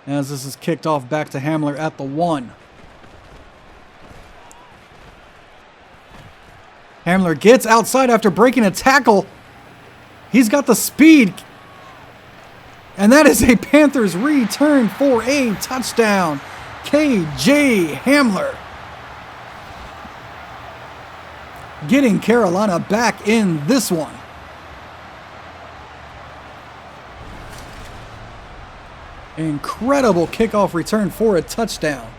A: as this is kicked off back to Hamler at the 1. Hamler gets outside after breaking a tackle. He's got the speed. And that is a Panthers return for a touchdown. KJ Hamler getting Carolina back in this one. Incredible kickoff return for a touchdown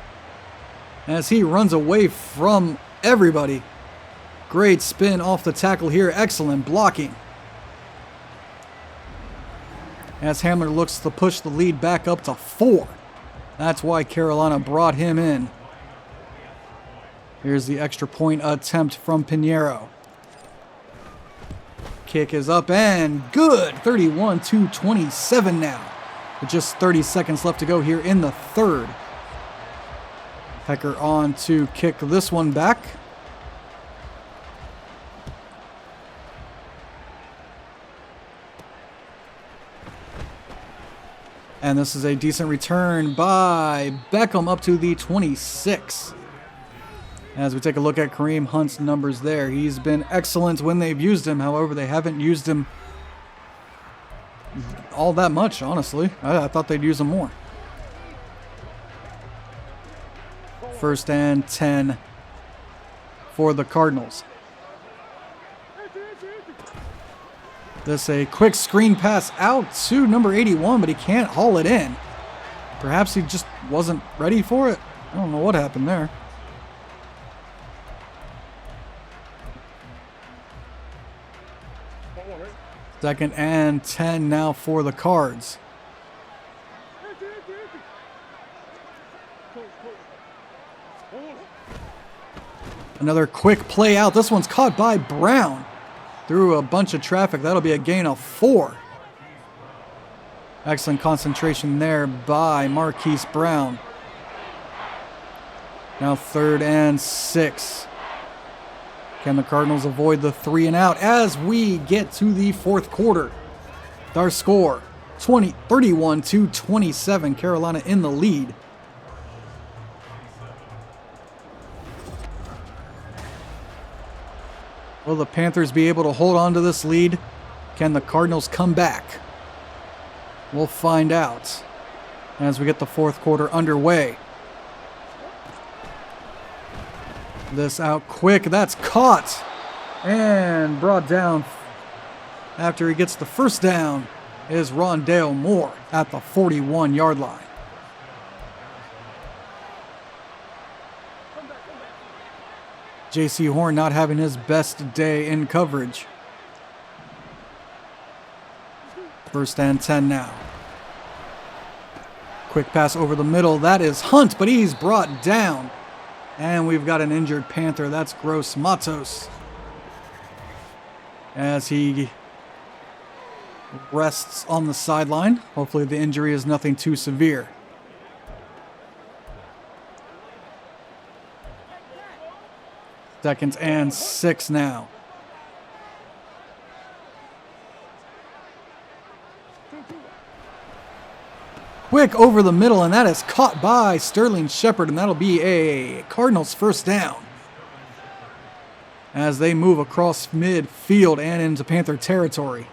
A: as he runs away from everybody. Great spin off the tackle here. Excellent blocking. As Hamler looks to push the lead back up to 4. That's why Carolina brought him in. Here's the extra point attempt from Pinheiro. Kick is up and good. 31-27 now. With just 30 seconds left to go here in the third. Hecker on to kick this one back. And this is a decent return by Beckham up to the 26. As we take a look at Kareem Hunt's numbers there, he's been excellent when they've used him. However, they haven't used him all that much, honestly. I thought they'd use him more. First and 10 for the Cardinals. This a quick screen pass out to number 81, but he can't haul it in. Perhaps he just wasn't ready for it. I don't know what happened there. Second and 10 now for the Cards. Another quick play out. This one's caught by Brown. Through a bunch of traffic. That'll be a gain of 4. Excellent concentration there by Marquise Brown. Now third and 6. Can the Cardinals avoid the 3 and out as we get to the fourth quarter? Our score, 31-27, Carolina in the lead. Will the Panthers be able to hold on to this lead? Can the Cardinals come back? We'll find out as we get the fourth quarter underway. This out quick. That's caught and brought down after he gets the first down is Rondale Moore at the 41-yard line. J.C. Horn not having his best day in coverage. First and 10 now. Quick pass over the middle. That is Hunt, but he's brought down. And we've got an injured Panther. That's Gross Matos. As he rests on the sideline. Hopefully the injury is nothing too severe. Second and 6 now. Quick over the middle, and that is caught by Sterling Shepard, and that'll be a Cardinals first down. As they move across midfield and into Panther territory.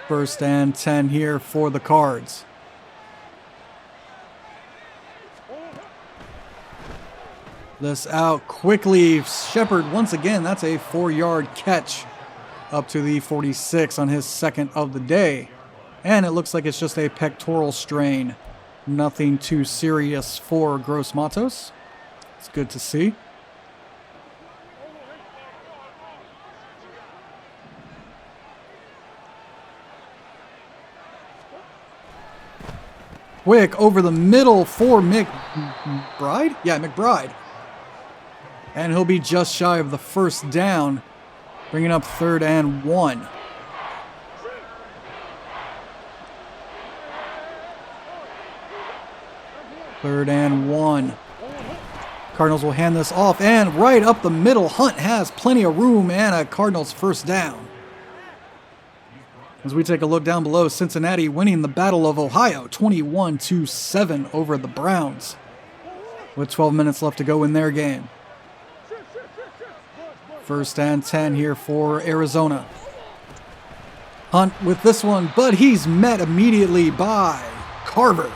A: First and 10 here for the Cards. This out quickly. Shepard once again, that's a 4-yard catch up to the 46 on his second of the day. And it looks like it's just a pectoral strain. Nothing too serious for Gross Matos. It's good to see. Quick over the middle for McBride? Yeah, McBride. And he'll be just shy of the first down, bringing up 3rd and 1. Third and 1. Cardinals will hand this off, and right up the middle, Hunt has plenty of room and a Cardinals first down. As we take a look down below, Cincinnati winning the Battle of Ohio 21-7 over the Browns, with 12 minutes left to go in their game. First and 10 here for Arizona. Hunt with this one, but he's met immediately by Carver.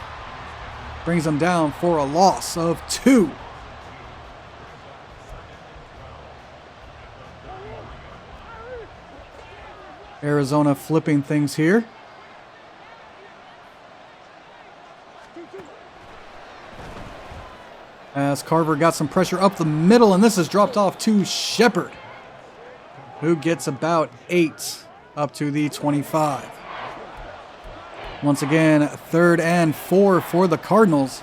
A: Brings him down for a loss of 2. Arizona flipping things here. As Carver got some pressure up the middle, and this is dropped off to Shepard, who gets about 8 up to the 25. Once again, 3rd and 4 for the Cardinals.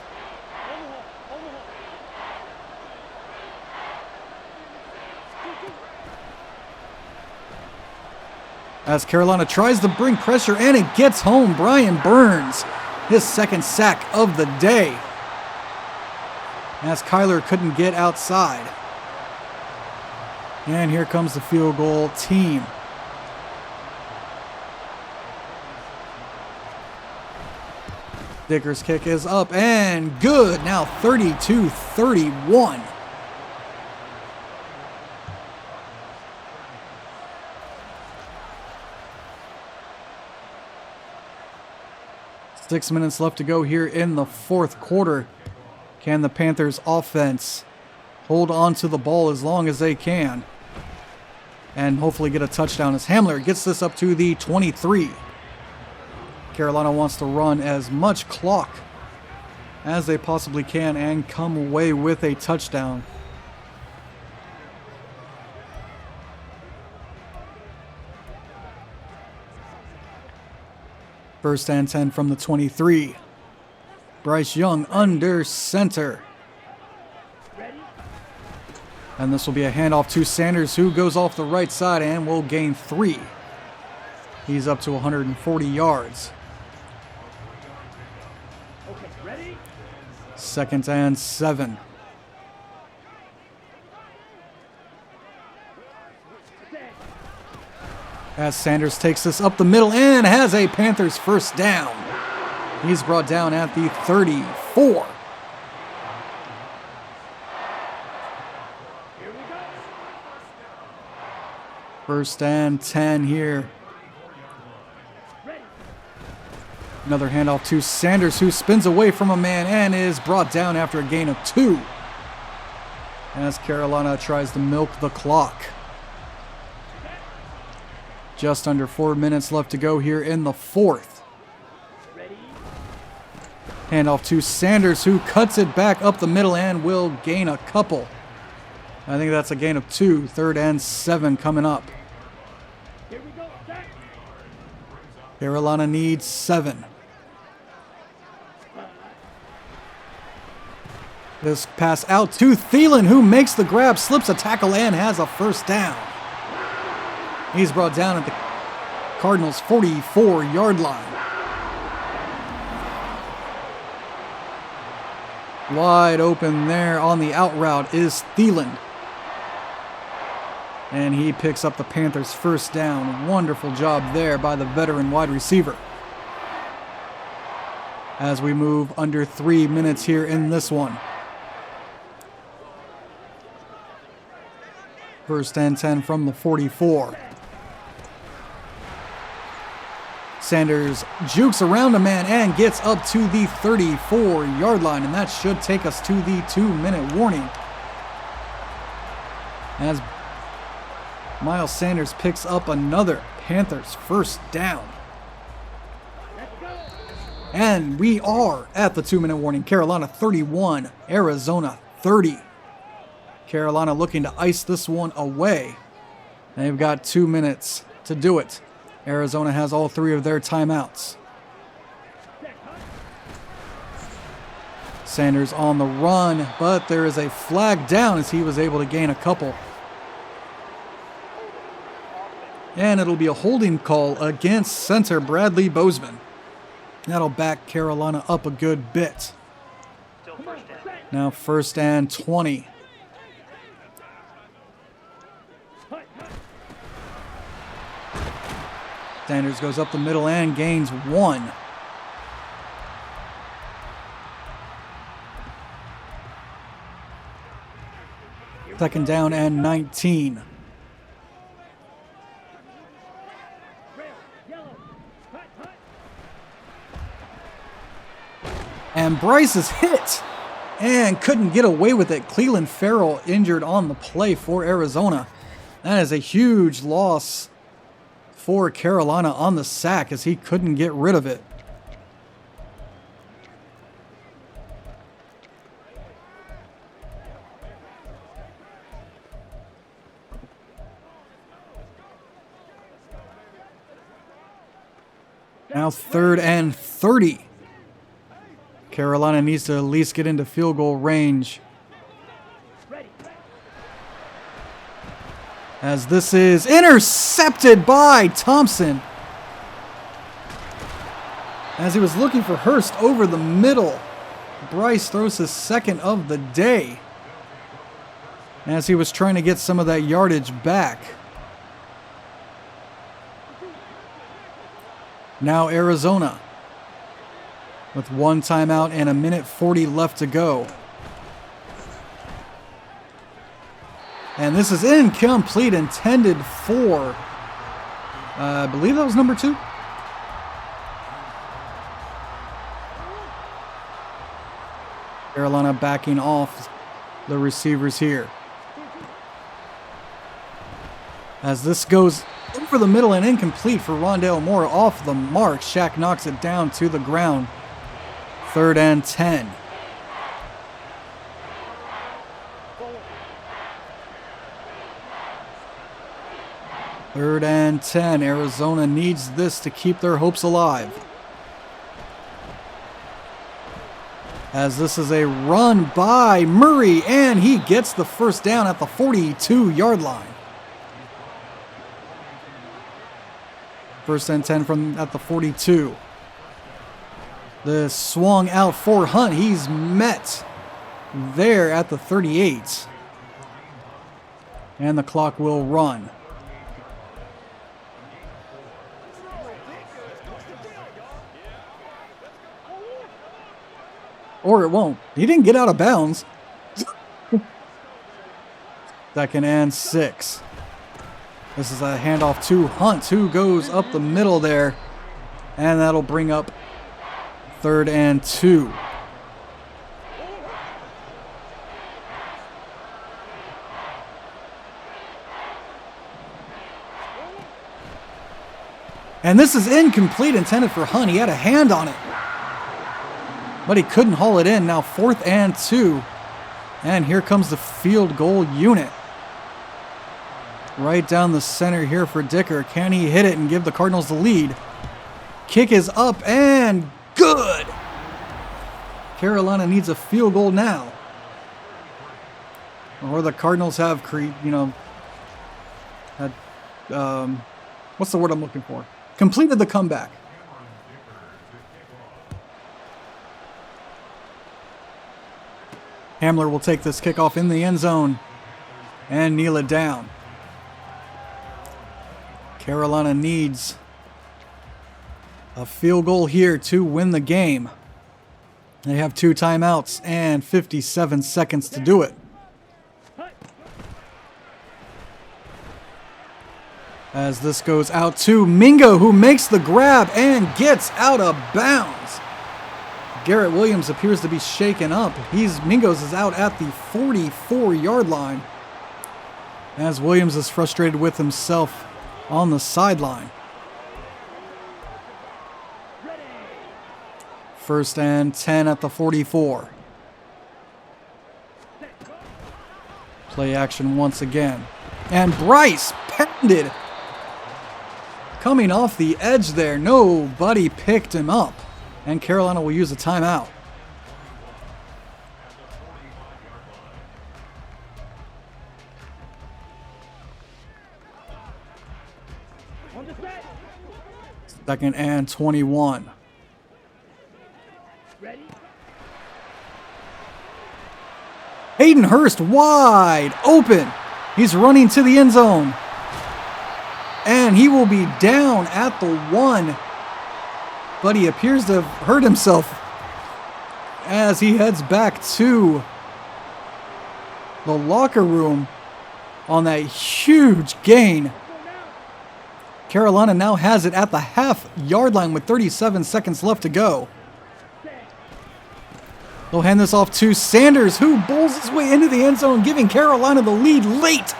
A: As Carolina tries to bring pressure, and it gets home. Brian Burns, his second sack of the day. As Kyler couldn't get outside. And here comes the field goal team. Dicker's kick is up and good. Now 32-31. Six minutes left to go here in the fourth quarter. Can the Panthers offense hold on to the ball as long as they can and hopefully get a touchdown as Hamler gets this up to the 23. Carolina wants to run as much clock as they possibly can and come away with a touchdown. First and 10 from the 23. Bryce Young under center. And this will be a handoff to Sanders, who goes off the right side and will gain 3. He's up to 140 yards. Second and 7. As Sanders takes this up the middle and has a Panthers first down. He's brought down at the 34. First and 10 here. Another handoff to Sanders, who spins away from a man and is brought down after a gain of 2. As Carolina tries to milk the clock. Just under 4 minutes left to go here in the fourth. Handoff to Sanders, who cuts it back up the middle and will gain a couple. I think that's a gain of 2. 3rd and 7 coming up. Carolina needs 7. This pass out to Thielen, who makes the grab, slips a tackle, and has a first down. He's brought down at the Cardinals' 44-yard line. Wide open there on the out route is Thielen. And he picks up the Panthers' first down. Wonderful job there by the veteran wide receiver. As we move under 3 minutes here in this one. First and 10 from the 44. Sanders jukes around a man and gets up to the 34-yard line, and that should take us to the 2-minute warning. As Miles Sanders picks up another Panthers first down. And we are at the 2-minute warning. Carolina 31, Arizona 30. Carolina looking to ice this one away. They've got 2 minutes to do it. Arizona has all 3 of their timeouts. Sanders on the run, but there is a flag down as he was able to gain a couple. And it'll be a holding call against center Bradley Bozeman. That'll back Carolina up a good bit. Now first and 20. Sanders goes up the middle and gains 1. Second down and 19. And Bryce is hit and couldn't get away with it. Cleveland Farrell injured on the play for Arizona. That is a huge loss for Carolina on the sack as he couldn't get rid of it. Now third and 30. Carolina needs to at least get into field goal range. As this is intercepted by Thompson. As he was looking for Hurst over the middle. Bryce throws his second of the day. As he was trying to get some of that yardage back. Now Arizona. With 1 timeout and 1:40 left to go. And this is incomplete, intended for, I believe that was number 2. Carolina backing off the receivers here. As this goes over the middle and incomplete for Rondale Moore off the mark. Shaq knocks it down to the ground. Third and 10. Third and 10. Arizona needs this to keep their hopes alive. As this is a run by Murray, and he gets the first down at the 42-yard line. First and 10 from at the 42. This swung out for Hunt. He's met there at the 38. And the clock will run. Or it won't. He didn't get out of bounds. Second and 6. This is a handoff to Hunt, who goes up the middle there. And that'll bring up third and 2. And this is incomplete, intended for Hunt. He had a hand on it, but he couldn't haul it in. Now fourth and 2. And here comes the field goal unit. Right down the center here for Dicker. Can he hit it and give the Cardinals the lead? Kick is up and good. Carolina needs a field goal now. Or the Cardinals have, had, what's the word I'm looking for? Completed the comeback. Hamler will take this kickoff in the end zone and kneel it down. Carolina needs a field goal here to win the game. They have 2 timeouts and 57 seconds to do it. As this goes out to Mingo, who makes the grab and gets out of bounds. Garrett Williams appears to be shaken up. Mingos is out at the 44-yard line, as Williams is frustrated with himself on the sideline. 1st and 10 at the 44. Play action once again. And Bryce pounded. Coming off the edge there. Nobody picked him up. And Carolina will use a timeout.
B: On the set.
A: 2nd and 21.
B: Ready?
A: Hayden Hurst wide open. He's running to the end zone. And he will be down at the 1. But he appears to have hurt himself as he heads back to the locker room on that huge gain. Carolina now has it at the half-yard line with 37 seconds left to go. They'll hand this off to Sanders, who bowls his way into the end zone, giving Carolina the lead late.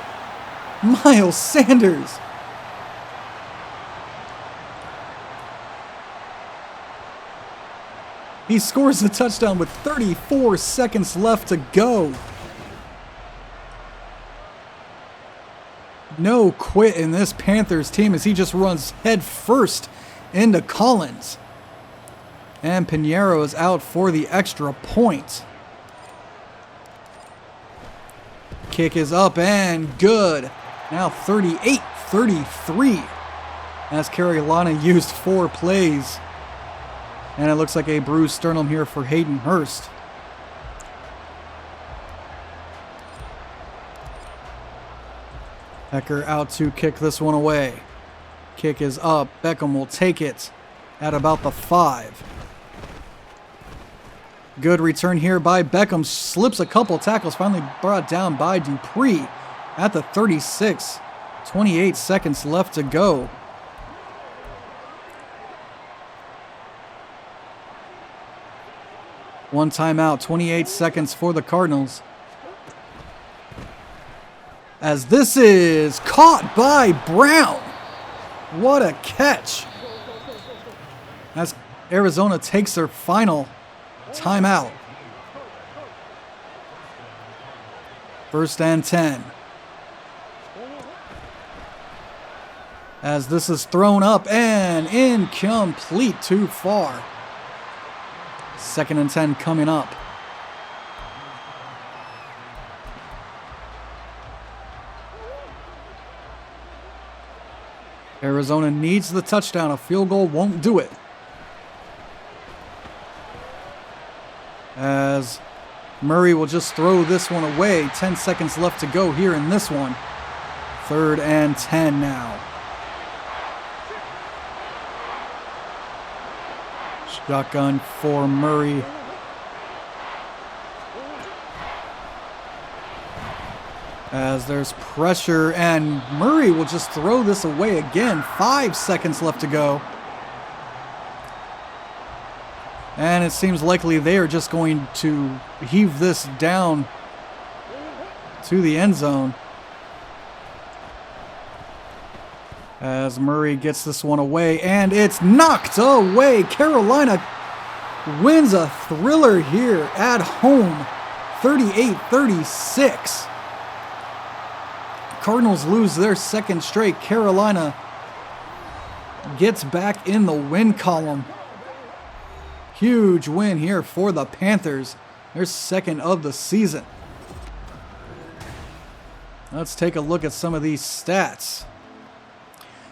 A: Miles Sanders. He scores the touchdown with 34 seconds left to go. No quit in this Panthers team as he just runs head first into Collins. And Pinheiro is out for the extra point. Kick is up and good. Now 38-33 as Carolina used 4 plays. And it looks like a bruised sternum here for Hayden Hurst. Hecker out to kick this one away. Kick is up. Beckham will take it at about the 5. Good return here by Beckham. Slips a couple tackles. Finally brought down by Dupree at the 36. 28 seconds left to go. One timeout, 28 seconds for the Cardinals. As this is caught by Brown. What a catch. As Arizona takes their final timeout. 1st and 10. As this is thrown up and incomplete, too far. 2nd and 10 coming up. Arizona needs the touchdown. A field goal won't do it. As Murray will just throw this one away. 10 seconds left to go here in this one. 3rd and 10 now. Shotgun for Murray. As there's pressure, and Murray will just throw this away again. 5 seconds left to go. And it seems likely they are just going to heave this down to the end zone. As Murray gets this one away, and it's knocked away. Carolina wins a thriller here at home, 38-36. Cardinals lose their 2nd straight. Carolina gets back in the win column. Huge win here for the Panthers, their 2nd of the season. Let's take a look at some of these stats.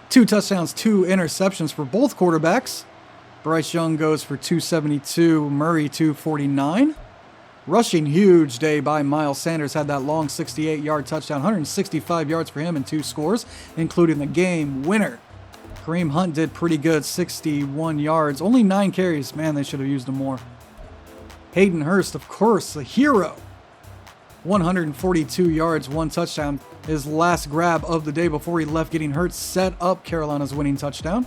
A: 2 touchdowns, 2 interceptions for both quarterbacks. Bryce Young goes for 272, Murray 249. Rushing, huge day by Miles Sanders. Had that long 68-yard touchdown, 165 yards for him and 2 scores, including the game winner. Kareem Hunt did pretty good, 61 yards. Only 9 carries. Man, they should have used him more. Hayden Hurst, of course, the hero. 142 yards, 1 touchdown. His last grab of the day before he left getting hurt set up Carolina's winning touchdown.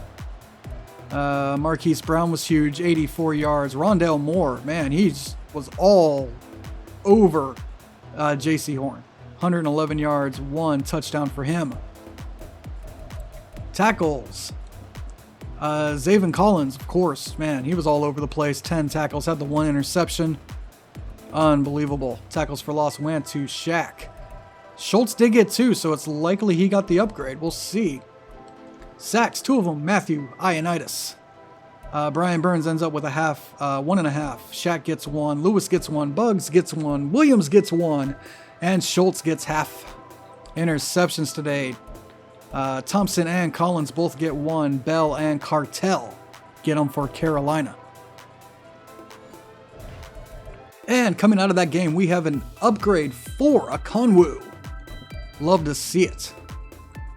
A: Marquise Brown was huge, 84 yards. Rondale Moore, man, he was all over J.C. Horn. 111 yards, 1 touchdown for him. Tackles. Zaven Collins, of course, man, he was all over the place. 10 tackles, had the 1 interception. Unbelievable. Tackles for loss went to Shaq. Schultz did get 2, so it's likely he got the upgrade. We'll see. Sacks, 2 of them. Matthew Ioannidis. Brian Burns ends up with 1.5. Shaq gets 1. Lewis gets 1. Buggs gets 1. Williams gets 1. And Schultz gets half. Interceptions today. Thompson and Collins both get 1. Bell and Cartel get them for Carolina. And coming out of that game, we have an upgrade for Akonwu. Love to see it.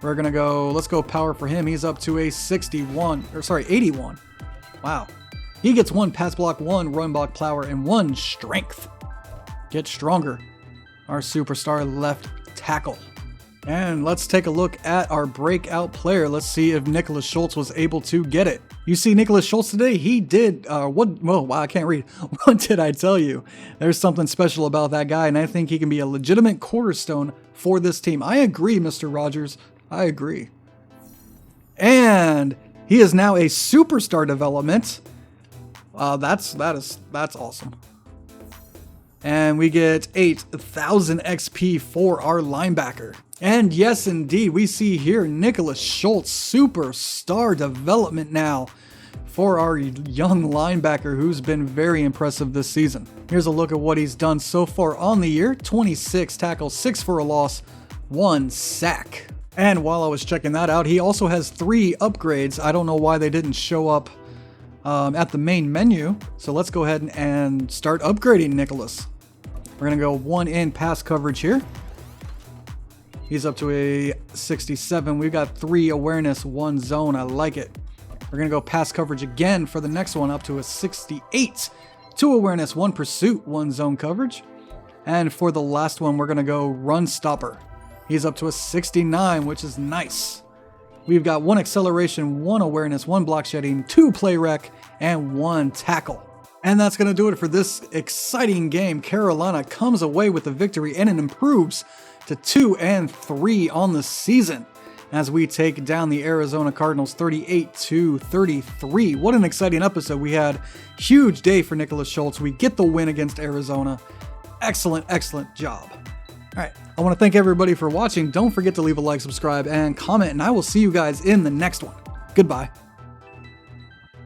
A: We're going to go, let's go power for him. He's up to a 81. Wow. He gets 1 pass block, 1 run block power, and 1 strength. Get stronger. Our superstar left tackle. And let's take a look at our breakout player. Let's see if Nicholas Schultz was able to get it. You see Nicholas Schultz today, he did, wow, I can't read. What did I tell you? There's something special about that guy, and I think he can be a legitimate cornerstone for this team. I agree, Mr. Rogers. I agree. And he is now a superstar development. That's awesome. And we get 8,000 XP for our linebacker. And yes, indeed, we see here Nicholas Schultz, superstar development now for our young linebacker who's been very impressive this season. Here's a look at what he's done so far on the year. 26 tackles, 6 for a loss, 1 sack. And while I was checking that out, he also has 3 upgrades. I don't know why they didn't show up at the main menu. So let's go ahead and start upgrading Nicholas. We're going to go 1 in pass coverage here. He's up to a 67. We've got 3 awareness, 1 zone. I like it. We're going to go pass coverage again for the next one, up to a 68. 2 awareness, 1 pursuit, 1 zone coverage. And for the last one, we're going to go run stopper. He's up to a 69, which is nice. We've got 1 acceleration, 1 awareness, 1 block shedding, 2 play rec, and 1 tackle. And that's going to do it for this exciting game. Carolina comes away with the victory, and it improves to 2-3 on the season as we take down the Arizona Cardinals 38-33. What an exciting episode. We had huge day for Nicholas Schultz. We get the win against Arizona. Excellent, excellent job. All right, I want to thank everybody for watching. Don't forget to leave a like, subscribe, and comment, and I will see you guys in the next one. Goodbye.